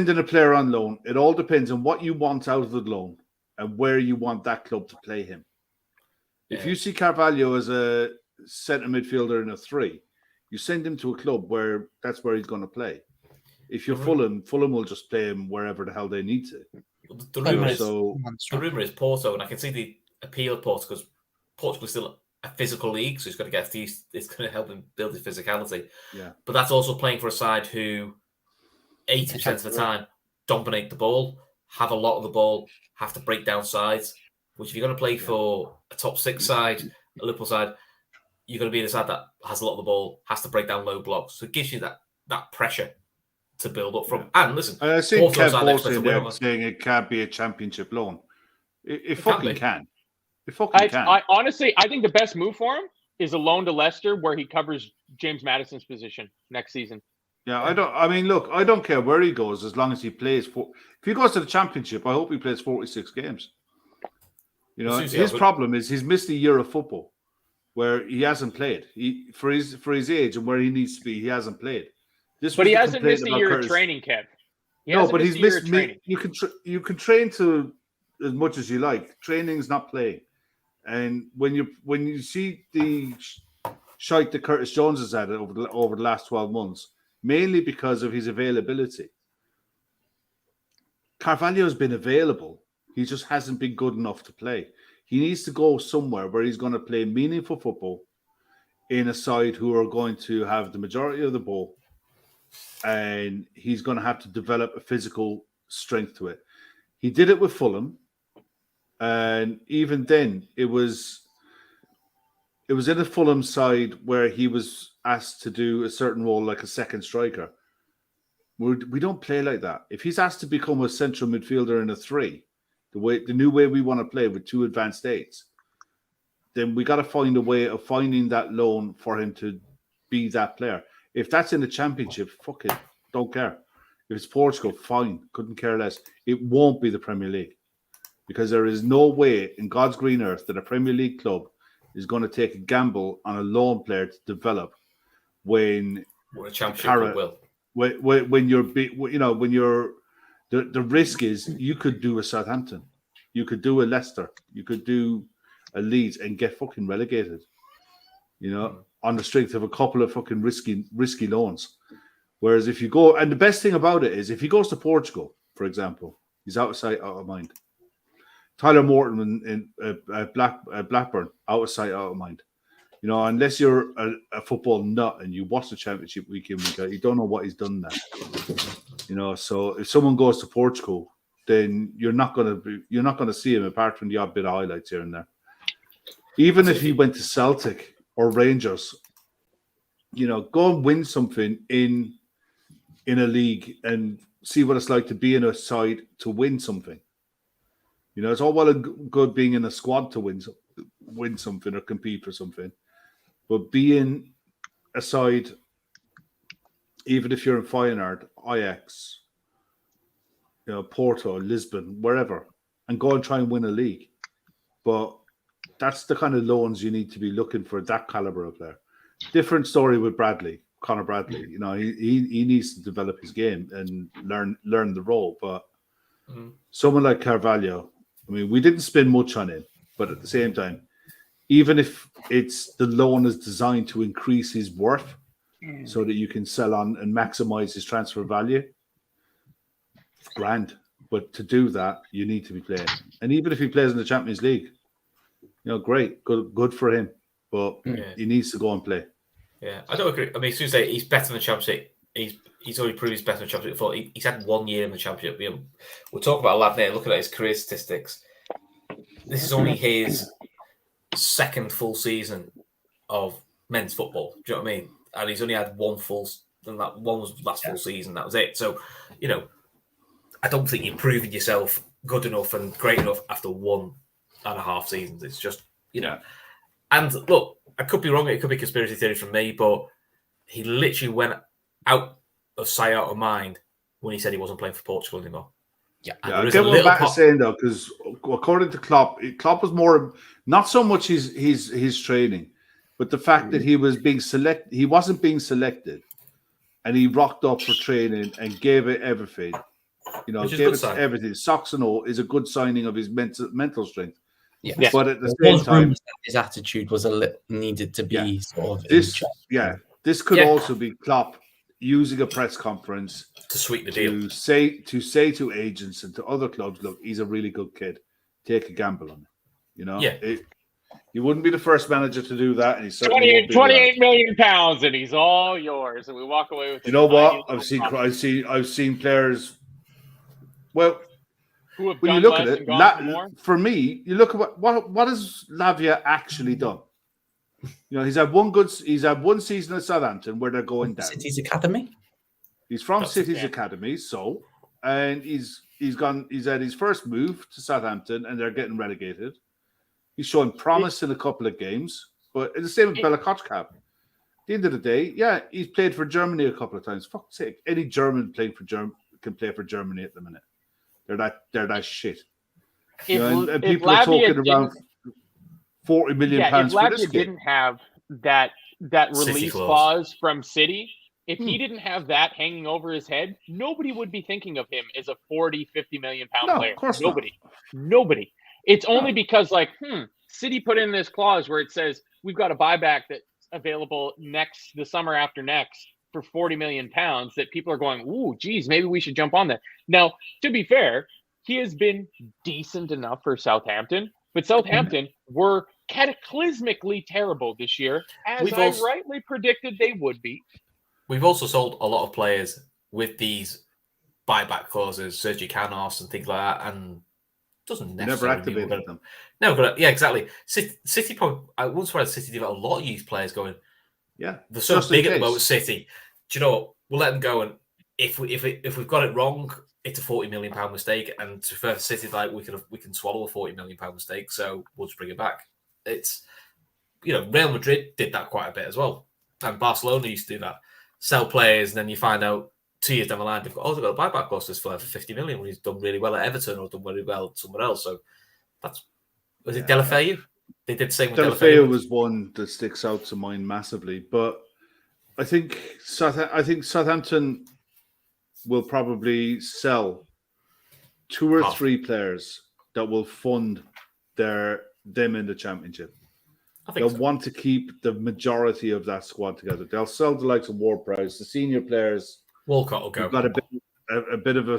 Speaker 5: in a player on loan, it all depends on what you want out of the loan and where you want that club to play him. Yeah. If you see Carvalho as a centre midfielder in a 3, you send him to a club where that's where he's going to play. If you're Fulham will just play him wherever the hell they need to.
Speaker 2: The rumor is Porto, and I can see the appeal of Porto because Portugal is still a physical league, so he's got to get these. It's going to help him build his physicality. Yeah, but that's also playing for a side who 80% of the time dominate the ball, have a lot of the ball, have to break down sides. Which if you're going to play for a top 6 side, a Liverpool side, you're going to be the side that has a lot of the ball, has to break down low blocks. So it gives you that pressure to build up from. And listen,
Speaker 5: I see Kev Bolton there saying it can't be a championship loan. It fucking can. It fucking can.
Speaker 3: I honestly, I think the best move for him is a loan to Leicester where he covers James Maddison's position next season.
Speaker 5: Yeah, I don't care where he goes as long as he plays. If he goes to the championship, I hope he plays 46 games. You know, his problem is he's missed a year of football where he hasn't played. For his age and where he needs to be, he hasn't played.
Speaker 3: But he hasn't missed a year of training, Kev.
Speaker 5: No, but he's missed training. You can train to as much as you like. Training's not playing. And when you see the shite that Curtis Jones has had over the last 12 months, mainly because of his availability. Carvalho's been available. He just hasn't been good enough to play. He needs to go somewhere where he's going to play meaningful football in a side who are going to have the majority of the ball, and he's going to have to develop a physical strength to it. He did it with Fulham, and even then, it was in a Fulham side where he was asked to do a certain role like a second striker. We don't play like that. If he's asked to become a central midfielder in a 3, the new way we want to play with 2 advanced 8s, then we got to find a way of finding that loan for him to be that player. If that's in the Championship, fuck it, don't care. If it's Portugal, fine, couldn't care less. It won't be the Premier League because there is no way in God's green earth that a Premier League club is going to take a gamble on a loan player to develop when
Speaker 2: a championship will.
Speaker 5: When you're the risk is you could do a Southampton, you could do a Leicester, you could do a Leeds and get fucking relegated, on the strength of a couple of fucking risky loans. Whereas if you go, and the best thing about it is if he goes to Portugal, for example, he's out of sight, out of mind. Tyler Morton in Blackburn, out of sight, out of mind. Unless you're a football nut and you watch the Championship week in, week out, you don't know what he's done now. So if someone goes to Portugal, then you're not going to see him apart from the odd bit of highlights here and there. Even if he went to Celtic or Rangers, go and win something in a league and see what it's like to be in a side to win something. It's all well and good being in a squad to win something or compete for something, but being a side, even if you're in Feyenoord, Ajax, Porto, Lisbon, wherever, and go and try and win a league. But that's the kind of loans you need to be looking for, that caliber of player. Different story with Conor Bradley. He needs to develop his game and learn the role. But someone like Carvalho, we didn't spend much on him, but at the same time, even if it's the loan is designed to increase his worth so that you can sell on and maximize his transfer value, grand. But to do that, you need to be playing. And even if he plays in the Champions League, great, good for him. But he needs to go and play.
Speaker 2: Yeah, I don't agree. As soon as he's better than the Championship, he's already proved he's better than the Championship before. He's had 1 year in the Championship. We'll talk about a lad there, looking at his career statistics. This is only his second full season of men's football. Do you know what I mean? And he's only had one full, and that one was last full season. That was it. So, I don't think you've proven yourself good enough and great enough after 1.5 seasons. It's just, And look, I could be wrong. It could be conspiracy theory from me, but he literally went out of sight, out of mind when he said he wasn't playing for Portugal anymore.
Speaker 5: Yeah, I get what Matt is saying though, because according to Klopp was more not so much his training, but the fact that he was being selected. He wasn't being selected, and he rocked up for training and gave it everything. Gave it everything. Socks and all is a good signing of his mental strength.
Speaker 4: Yeah,
Speaker 5: but at the same time,
Speaker 4: his attitude was needed to be sort of
Speaker 5: this. This could also be Klopp using a press conference
Speaker 2: to sweeten the deal,
Speaker 5: to say to agents and to other clubs, look, he's a really good kid. Take a gamble on him. He wouldn't be the first manager to do that, and he's
Speaker 3: 28 million pounds, and he's all yours. And we walk away with.
Speaker 5: You know what? I've seen players. Well, when you look at it, for me, you look at what has Lavia actually done. You know, he's had one season at Southampton where they're going down.
Speaker 4: City's academy.
Speaker 5: He's from City's academy, and he's had his first move to Southampton, and they're getting relegated. He's showing promise in a couple of games, but it's the same with Bella Kochkab. At the end of the day, yeah, he's played for Germany a couple of times. Fuck's sake, any German playing for can play for Germany at the minute. They're that shit. And people are talking around £40 million for this game.
Speaker 3: If Lavia didn't have that release clause from City, if he didn't have that hanging over his head, nobody would be thinking of him as a 40, 50 million pound player.
Speaker 5: Of course
Speaker 3: Nobody. It's only because City put in this clause where it says we've got a buyback that's available the summer after next for 40 million pounds that people are going, ooh, geez, maybe we should jump on that. Now, to be fair, he has been decent enough for Southampton, but Southampton were cataclysmically terrible this year, as I rightly predicted they would be.
Speaker 2: We've also sold a lot of players with these buyback clauses, Sergio Canos and things like that, and doesn't necessarily
Speaker 5: never activated them.
Speaker 2: No, but yeah, exactly. City probably. I once read City did a lot of youth players going.
Speaker 5: Yeah,
Speaker 2: they're so big at the moment. City, do you know what? We'll let them go, and if we've got it wrong, it's a £40 million mistake. And for City, we can swallow a £40 million mistake, so we'll just bring it back. It's Real Madrid did that quite a bit as well, and Barcelona used to do that. Sell players, and then you find out 2 years down the line they've got a buyback clause for 50 million when he's done really well at Everton or done really well somewhere else. So was it Deulofeu? They did the same with
Speaker 5: Deulofeu was one that sticks out to mind massively, but I think Southampton will probably sell 2 or 3 players that will fund them in the Championship. They'll want to keep the majority of that squad together. They'll sell the likes of Ward-Prowse, the senior players.
Speaker 2: Walcott will go.
Speaker 5: Got a bit of a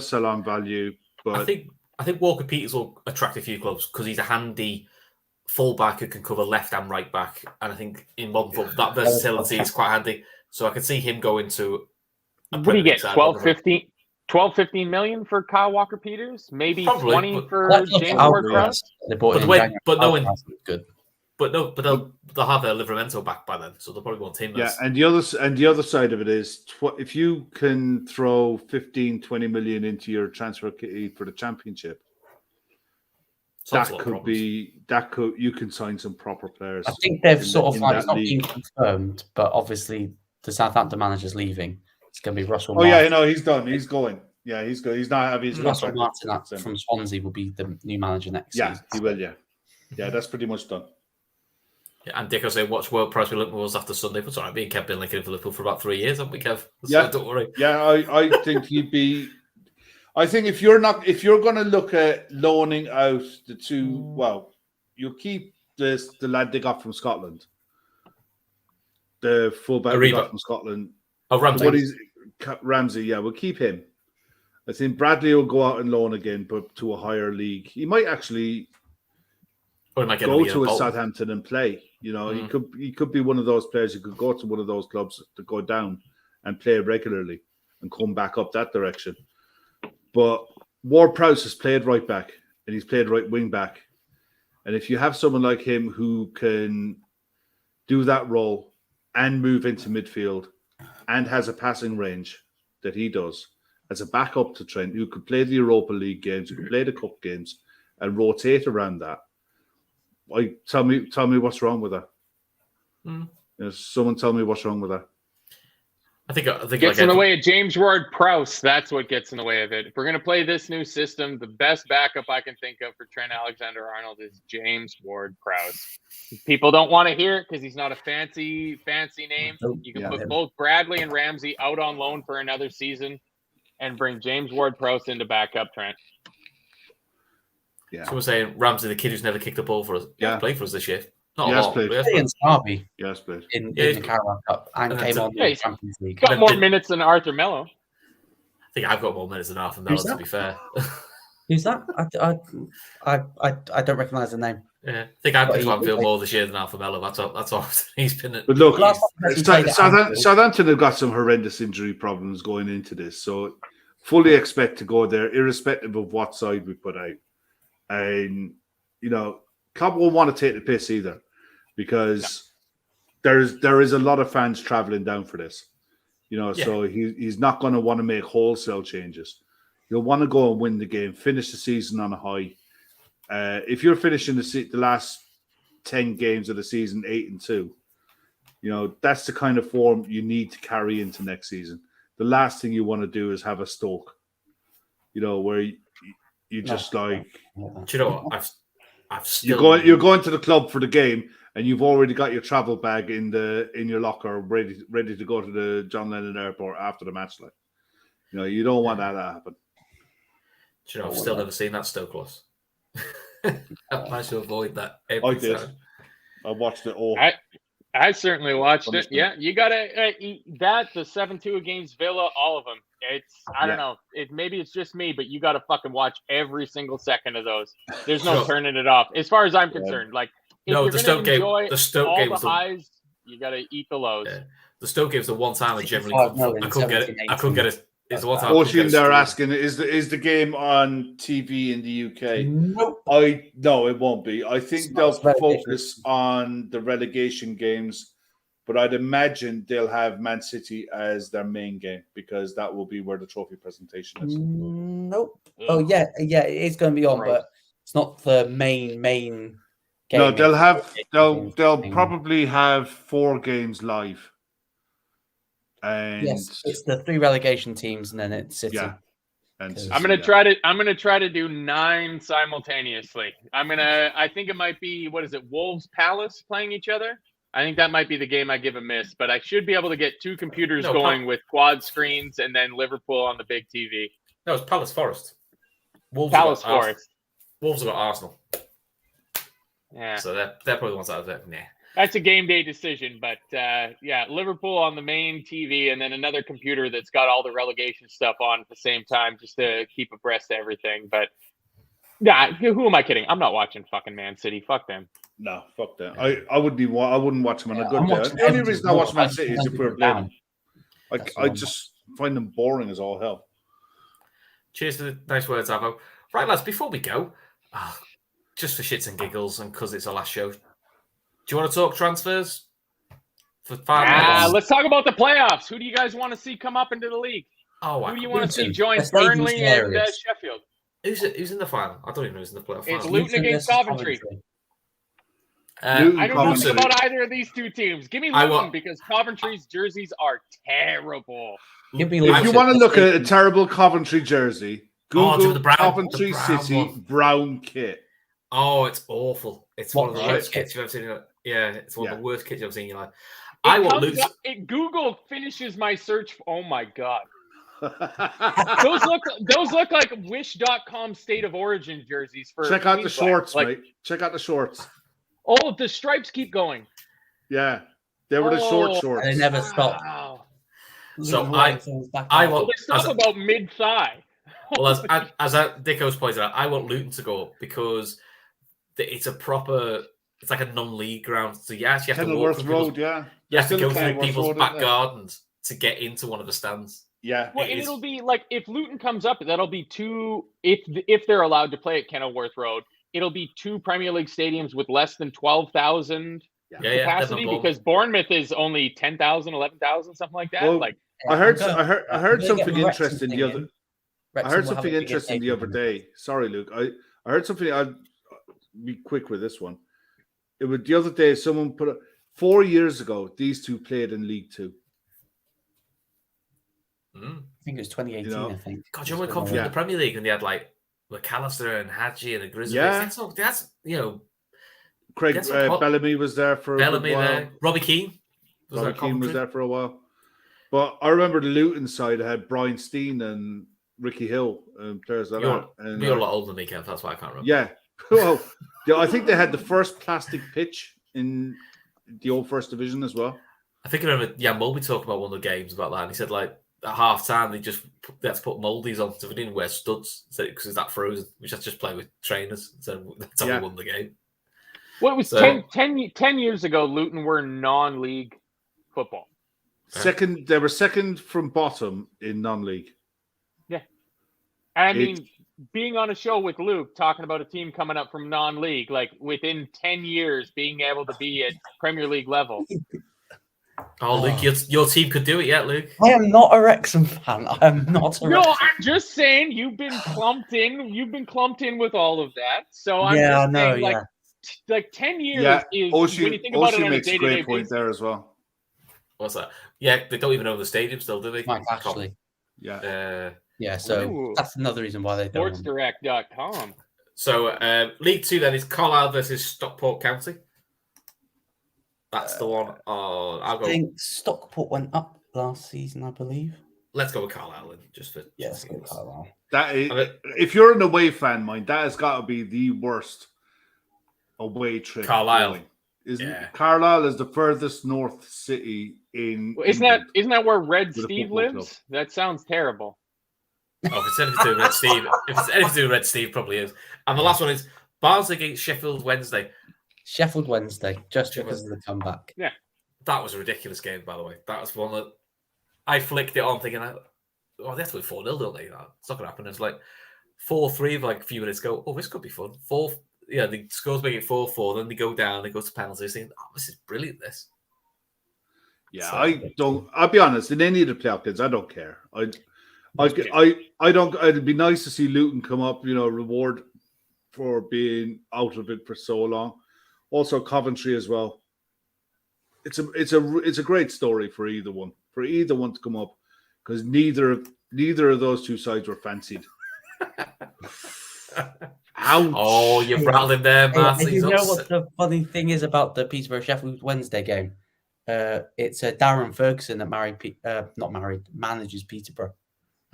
Speaker 5: sell-on value, but
Speaker 2: I think Walker Peters will attract a few clubs because he's a handy fullback who can cover left and right back, and I think in modern football that versatility is quite handy. So I could see him going to.
Speaker 3: What do you get? 12-15 million for Kyle Walker Peters, maybe probably, 20 for James Ward-Prowse.
Speaker 2: But they'll have their Livramento back by then, so they'll probably want him.
Speaker 5: Yeah, and the other side of it is if you can throw 15-20 million into your transfer kitty for the Championship, you can sign some proper players.
Speaker 4: I think they've it's not being confirmed, but obviously the Southampton manager's leaving. It's going to be Russell.
Speaker 5: Oh yeah, no, he's done. He's going. Yeah, he's good. He's not having his
Speaker 4: Russell Martin from Swansea will be the new manager next season.
Speaker 5: Yeah, he will. Yeah, that's pretty much done.
Speaker 2: Yeah, and Dick, I say, watch World Price with Liverpool after Sunday. But sorry, me and Kev been linking for Liverpool for about 3 years, haven't we, Kev? So don't worry.
Speaker 5: Yeah, I think he'd be. I think if you're going to look at loaning out the two, well, you'll keep the lad they got from Scotland, the fullback they got from Scotland.
Speaker 2: Oh, Ramsey.
Speaker 5: Ramsey, yeah, we'll keep him. I think Bradley will go out and loan again, but to a higher league. He might actually go to a Southampton and play. He could be one of those players who could go to one of those clubs to go down and play regularly and come back up that direction. But Ward-Prowse has played right back and he's played right wing back. And if you have someone like him who can do that role and move into midfield and has a passing range that he does as a backup to Trent, who could play the Europa League games, who could play the cup games and rotate around that, tell me what's wrong with that. Someone tell me what's wrong with that.
Speaker 2: I think
Speaker 3: gets in the way of James Ward-Prowse. That's what gets in the way of it. If we're going to play this new system, the best backup I can think of for Trent Alexander-Arnold is James Ward-Prowse. People don't want to hear it because he's not a fancy name. You can put both Bradley and Ramsey out on loan for another season and bring James Ward-Prowse into backup Trent.
Speaker 2: Yeah. Someone saying Ramsey, the kid who's never kicked a ball for us, played for us this year. Not
Speaker 5: a lot.
Speaker 4: Played against Derby.
Speaker 5: Yes, played
Speaker 4: in the Carabao Cup and came on the Champions League.
Speaker 3: Got more minutes than Arthur Mello.
Speaker 2: I think I've got more minutes than Arthur Mello, to be fair.
Speaker 4: Who's that? I don't recognise the name.
Speaker 2: Yeah, I think I've been to Anfield more this year than Arthur Mello. That's all he's been.
Speaker 5: But look, Southampton have got some horrendous injury problems going into this, so fully expect to go there, irrespective of what side we put out. And Klopp won't want to take the piss either. because there is a lot of fans traveling down for this. So he's not going to want to make wholesale changes. He'll want to go and win the game, finish the season on a high. If you're finishing the last 10 games of the season 8-2, that's the kind of form you need to carry into next season. The last thing you want to do is have a Stoke, where you just like.
Speaker 2: Do you know what? I've still
Speaker 5: you're going to the club for the game, and you've already got your travel bag in your locker, ready to go to the John Lennon Airport after the match. Like, you don't want that to happen.
Speaker 2: Do you know? I've still never seen that Stoke loss. I've managed to avoid that.
Speaker 5: I did. I watched it all.
Speaker 3: I certainly watched it. Yeah, you gotta the 7-2 against Villa, all of them. I don't know. Maybe it's just me, but you gotta fucking watch every single second of those. There's no turning it off, as far as I'm concerned. Like, if you're
Speaker 2: the Stoke game.
Speaker 3: The Stoke game was the highs. You gotta eat the lows.
Speaker 2: Yeah. The Stoke game was the one time I generally I couldn't get it. I couldn't get it. It's the one time.
Speaker 5: Ocean, they're asking, is the game on TV in the UK?
Speaker 4: Nope.
Speaker 5: No, it won't be. I think they'll focus on the relegation games, but I'd imagine they'll have Man City as their main game because that will be where the trophy presentation is.
Speaker 4: Nope. Oh yeah, it is going to be on, but it's not the main game.
Speaker 5: No, they'll probably have 4 games live. And
Speaker 4: yes, it's the 3 relegation teams, and then it's City.
Speaker 5: Yeah, and
Speaker 3: I'm gonna try to do 9 simultaneously. I think it might be, what is it, Wolves Palace playing each other. I think that might be the game I give a miss, but I should be able to get 2 computers going with quad screens and then Liverpool on the big TV.
Speaker 2: No, it's Palace Forest.
Speaker 3: Palace Forest.
Speaker 2: Wolves have got Arsenal.
Speaker 3: Yeah.
Speaker 2: So they're probably the ones out of there. Nah.
Speaker 3: That's a game day decision, but Liverpool on the main TV and then another computer that's got all the relegation stuff on at the same time just to keep abreast of everything. But who am I kidding? I'm not watching fucking Man City. Fuck them.
Speaker 5: No, fuck that. I wouldn't watch them on a good day. The only reason I watch Man City is if we're playing. I just find them boring as all hell.
Speaker 2: Cheers to the nice words, Avo. Right, lads, before we go, just for shits and giggles and because it's our last show, do you want to talk transfers for 5 minutes?
Speaker 3: Let's talk about the playoffs. Who do you guys want to see come up into the league? Who do you want to see join Burnley and Sheffield?
Speaker 2: Who's in the final? I don't even know who's in the playoff final.
Speaker 3: It's Luton against Coventry. I don't know anything about either of these 2 teams. Give me Luton because Coventry's jerseys are terrible.
Speaker 5: If you want to look at a terrible Coventry jersey, Google Coventry City brown kit.
Speaker 2: Oh, it's awful. It's one of the worst kits you've ever seen. It's one of the worst kits you've ever seen in your life. I will lose.
Speaker 3: Google finishes my search. Oh my god. those look like Wish.com state of origin jerseys for.
Speaker 5: Check out the shorts, mate. Check out the shorts.
Speaker 3: Oh, the stripes keep going.
Speaker 5: Yeah, they were the shorts.
Speaker 4: They never stop.
Speaker 3: Wow.
Speaker 2: So I want.
Speaker 3: They stop about mid thigh.
Speaker 2: Well, as Dicko's pointed out, I want Luton to go up because it's a proper. It's like a non-league ground. So you actually have to walk through
Speaker 5: Road. Yeah,
Speaker 2: you have to go through people's back gardens to get into one of the stands.
Speaker 5: Yeah.
Speaker 3: Well, and it'll be like if Luton comes up, that'll be 2. If they're allowed to play at Kenilworth Road, it'll be 2 Premier League stadiums with less than 12,000 capacity because Bournemouth is only 10,000, 11,000, something like that.
Speaker 5: Well, I heard something interesting the other. I heard something interesting the other day. Sorry, Luke. I heard something. I'll be quick with this one. It was the other day. Someone put 4 years ago. These 2 played in League 2.
Speaker 4: I think it was 2018. I think.
Speaker 2: God, you remember coming from the Premier League and they had like McAllister and Hadji and the Grizzlies. Yeah, that's
Speaker 5: Craig Bellamy was there for a while.
Speaker 2: There. Robbie Keane.
Speaker 5: Was there for a while. But I remember the Luton side had Brian Steen and Ricky Hill and players like that. And
Speaker 2: you're a lot older than me, Kev. That's why I can't remember.
Speaker 5: Yeah. Well, I think they had the first plastic pitch in the old First Division as well.
Speaker 2: I think I remember Jan Mulby talking about one of the games about that. And he said, like, at half time, they had to put mouldies on, so we didn't wear studs because it's that frozen. We just had to just play with trainers. So that's how we won the game.
Speaker 3: Well, it was 10 years ago, Luton were non-league football.
Speaker 5: They were second from bottom in non-league.
Speaker 3: Yeah. I mean, being on a show with Luke talking about a team coming up from non-league, like within 10 years being able to be at Premier League level.
Speaker 2: Oh, Luke, your team could do it yet, Luke.
Speaker 4: I am not a Wrexham fan. I am not a Wrexham.
Speaker 3: I'm just saying you've been clumped in. You've been clumped in with all of that. So I'm
Speaker 4: Yeah,
Speaker 3: just
Speaker 4: I know,
Speaker 3: saying,
Speaker 4: yeah.
Speaker 3: like 10 years is
Speaker 5: Oshie,
Speaker 3: when you think about it on a
Speaker 5: makes a
Speaker 3: day-to-day
Speaker 5: great point
Speaker 3: basis.
Speaker 5: there as well.
Speaker 2: What's that? Yeah, they don't even own the stadium still, do they?
Speaker 4: Mike Ashley.
Speaker 5: Yeah.
Speaker 4: Yeah, so
Speaker 3: Ooh.
Speaker 4: that's another reason why they don't.
Speaker 3: Sportsdirect.com.
Speaker 2: So League Two then is Carlisle versus Stockport County. That's the one. Oh, I'll go.
Speaker 4: I think Stockport went up last season, I believe.
Speaker 2: Let's go with Carlisle then, just for.
Speaker 4: Yeah, let's go with Carlisle.
Speaker 5: That is, if you're an away fan, mind that has got to be the worst away trip.
Speaker 2: Carlisle.
Speaker 5: Carlisle is the furthest north city in.
Speaker 3: Well, isn't that where Red Steve lives? Club. That sounds terrible.
Speaker 2: Oh, if it's anything to do with Red Steve, Red Steve probably is. And the last one is Barnsley against Sheffield Wednesday.
Speaker 4: Sheffield Wednesday, just because of the comeback.
Speaker 3: Yeah,
Speaker 2: that was a ridiculous game, by the way. That was one that I flicked it on, thinking, "Oh, they have to win 4-0, don't they? It's not going to happen." It's like 4-3, like a few minutes ago. Oh, this could be fun. The scores make it 4-4. Then they go down. They go to penalties. Thinking, "Oh, this is brilliant." This.
Speaker 5: Yeah, so, I'll be honest. In any of the playoff games, I don't care. I don't. It'd be nice to see Luton come up. Reward for being out of it for so long. Also, Coventry as well. It's a great story for either one. For either one to come up, because neither of those two sides were fancied. Ouch.
Speaker 2: Oh, you've rattled him there, Matt.
Speaker 4: You know what the funny thing is about the Peterborough Sheffield Wednesday game? It's Darren Ferguson that manages Peterborough.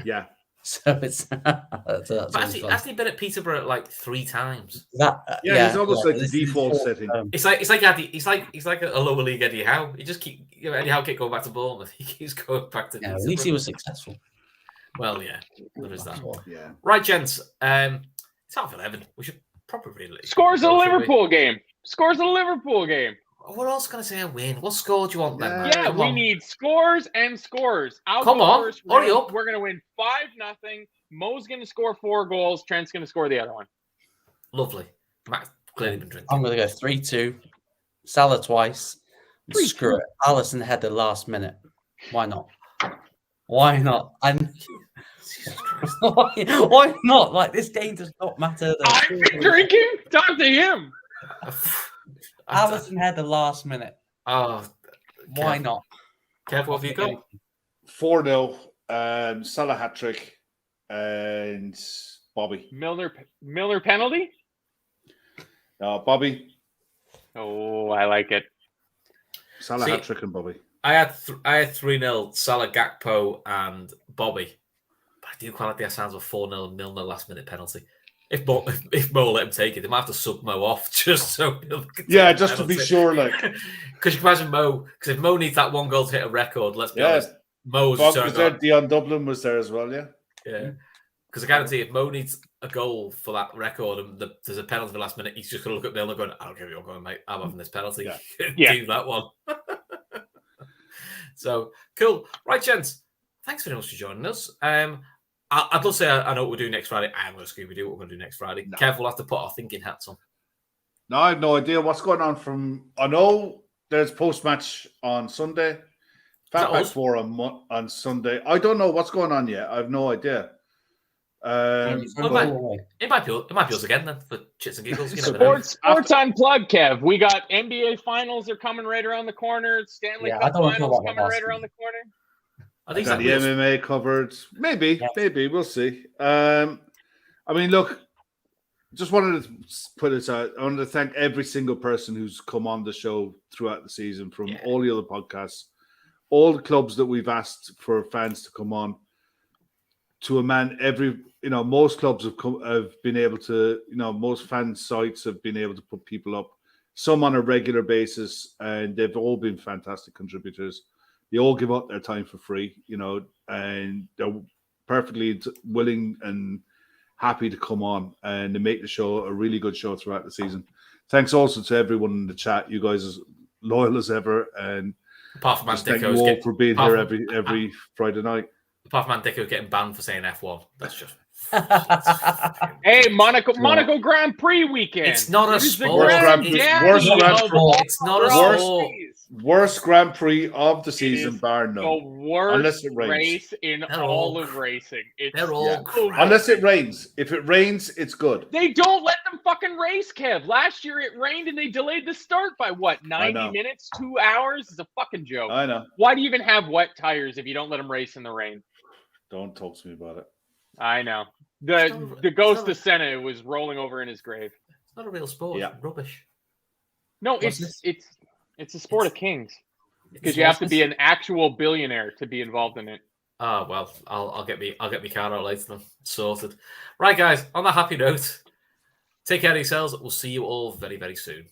Speaker 5: Yeah.
Speaker 4: So it's
Speaker 2: has he been at Peterborough like 3 times?
Speaker 5: He's almost like the default setting.
Speaker 2: It's like a lower league Eddie Howe. He just Eddie Howe kept going back to Bournemouth. He keeps going back to.
Speaker 4: Yeah, at least he was successful.
Speaker 2: Well, yeah, there is that.
Speaker 5: Yeah.
Speaker 2: Right, gents. It's half 11. We should probably
Speaker 3: scores a Liverpool game. Scores a Liverpool game.
Speaker 2: What else can I say? A win. What score do you want then? Man?
Speaker 3: Yeah, we need scores and scores.
Speaker 2: Come on,
Speaker 3: first.
Speaker 2: Hurry up.
Speaker 3: We're gonna win 5-0. Mo's gonna score 4 goals. Trent's gonna score the other one.
Speaker 2: Lovely. Matt's clearly been drinking.
Speaker 4: I'm gonna go 3-2. Salah twice. Screw it. Alisson had the last minute. Why not? Why not? And why not? Like, this game does not matter.
Speaker 3: I've been drinking. Talk to him.
Speaker 4: Alisson had the last minute.
Speaker 2: Oh,
Speaker 4: why not?
Speaker 2: Kev, what have you got?
Speaker 5: 4-0. Salah hat trick and Bobby.
Speaker 3: Milner penalty?
Speaker 5: Bobby.
Speaker 3: Oh, I like it.
Speaker 5: Salah hat trick and Bobby.
Speaker 2: I had 3-0 Salah, Gakpo and Bobby. But I do quite like the sounds of 4-0 Milner last minute penalty. If Mo let him take it, they might have to sub Mo off just so.
Speaker 5: Just to be sure, like,
Speaker 2: because you can imagine Mo. Because if Mo needs that 1 goal to hit a record, let's be honest, Mo's
Speaker 5: was there. Dion Dublin was there as well, yeah.
Speaker 2: Yeah, because I guarantee if Mo needs a goal for that record and there's a penalty for the last minute, he's just going to look at Milner going, "I don't care if you're going, mate. I'm having this penalty. Do that one." So cool, right, gents. Thanks very much for joining us. I'd love to say I know what we're doing next Friday. I'm going to Scooby-Doo what we're going to do next Friday. No. Kev will have to put our thinking hats on.
Speaker 5: No, I have no idea what's going on I know there's post-match on Sunday. Fatback 4 on Sunday. I don't know what's going on yet. I have no idea.
Speaker 2: It might be us again then for chits and giggles.
Speaker 3: Sports Unplugged, Kev. We got NBA finals are coming right around the corner. Stanley Cup finals coming right around the corner.
Speaker 5: I think the MMA covered. Maybe we'll see. I mean, look, just wanted to put this out. I wanted to thank every single person who's come on the show throughout the season, from all the other podcasts, all the clubs that we've asked for fans to come on. To a man, most clubs have been able to, most fan sites have been able to put people up, some on a regular basis, and they've all been fantastic contributors. They all give up their time for free, and they're perfectly willing and happy to come on and to make the show a really good show throughout the season. Thanks also to everyone in the chat. You guys as loyal as ever, and
Speaker 2: apart from
Speaker 5: thank you all for being here every Friday night.
Speaker 2: Apart from Mandicko getting banned for saying F1, that's just
Speaker 3: Hey, Monaco Grand Prix weekend.
Speaker 2: It's not a sport.
Speaker 5: Worst Grand Prix
Speaker 2: It's not a sport.
Speaker 5: Worst Grand Prix of the season, bar none.
Speaker 3: The worst race in all of racing.
Speaker 2: They're all
Speaker 5: unless it rains. If it rains, it's good.
Speaker 3: They don't let them fucking race, Kev. Last year it rained and they delayed the start by 90 minutes, 2 hours? It's a fucking joke.
Speaker 5: I know.
Speaker 3: Why do you even have wet tires if you don't let them race in the rain?
Speaker 5: Don't talk to me about it.
Speaker 3: I know. The ghost of Senna was rolling over in his grave.
Speaker 2: It's not a real sport. Yeah. It's rubbish.
Speaker 3: No, it's a sport of kings because you have to be an actual billionaire to be involved in it.
Speaker 2: Oh well, I'll get me car out later then. Sorted. Right, guys. On that happy note, take care of yourselves. We'll see you all very, very soon.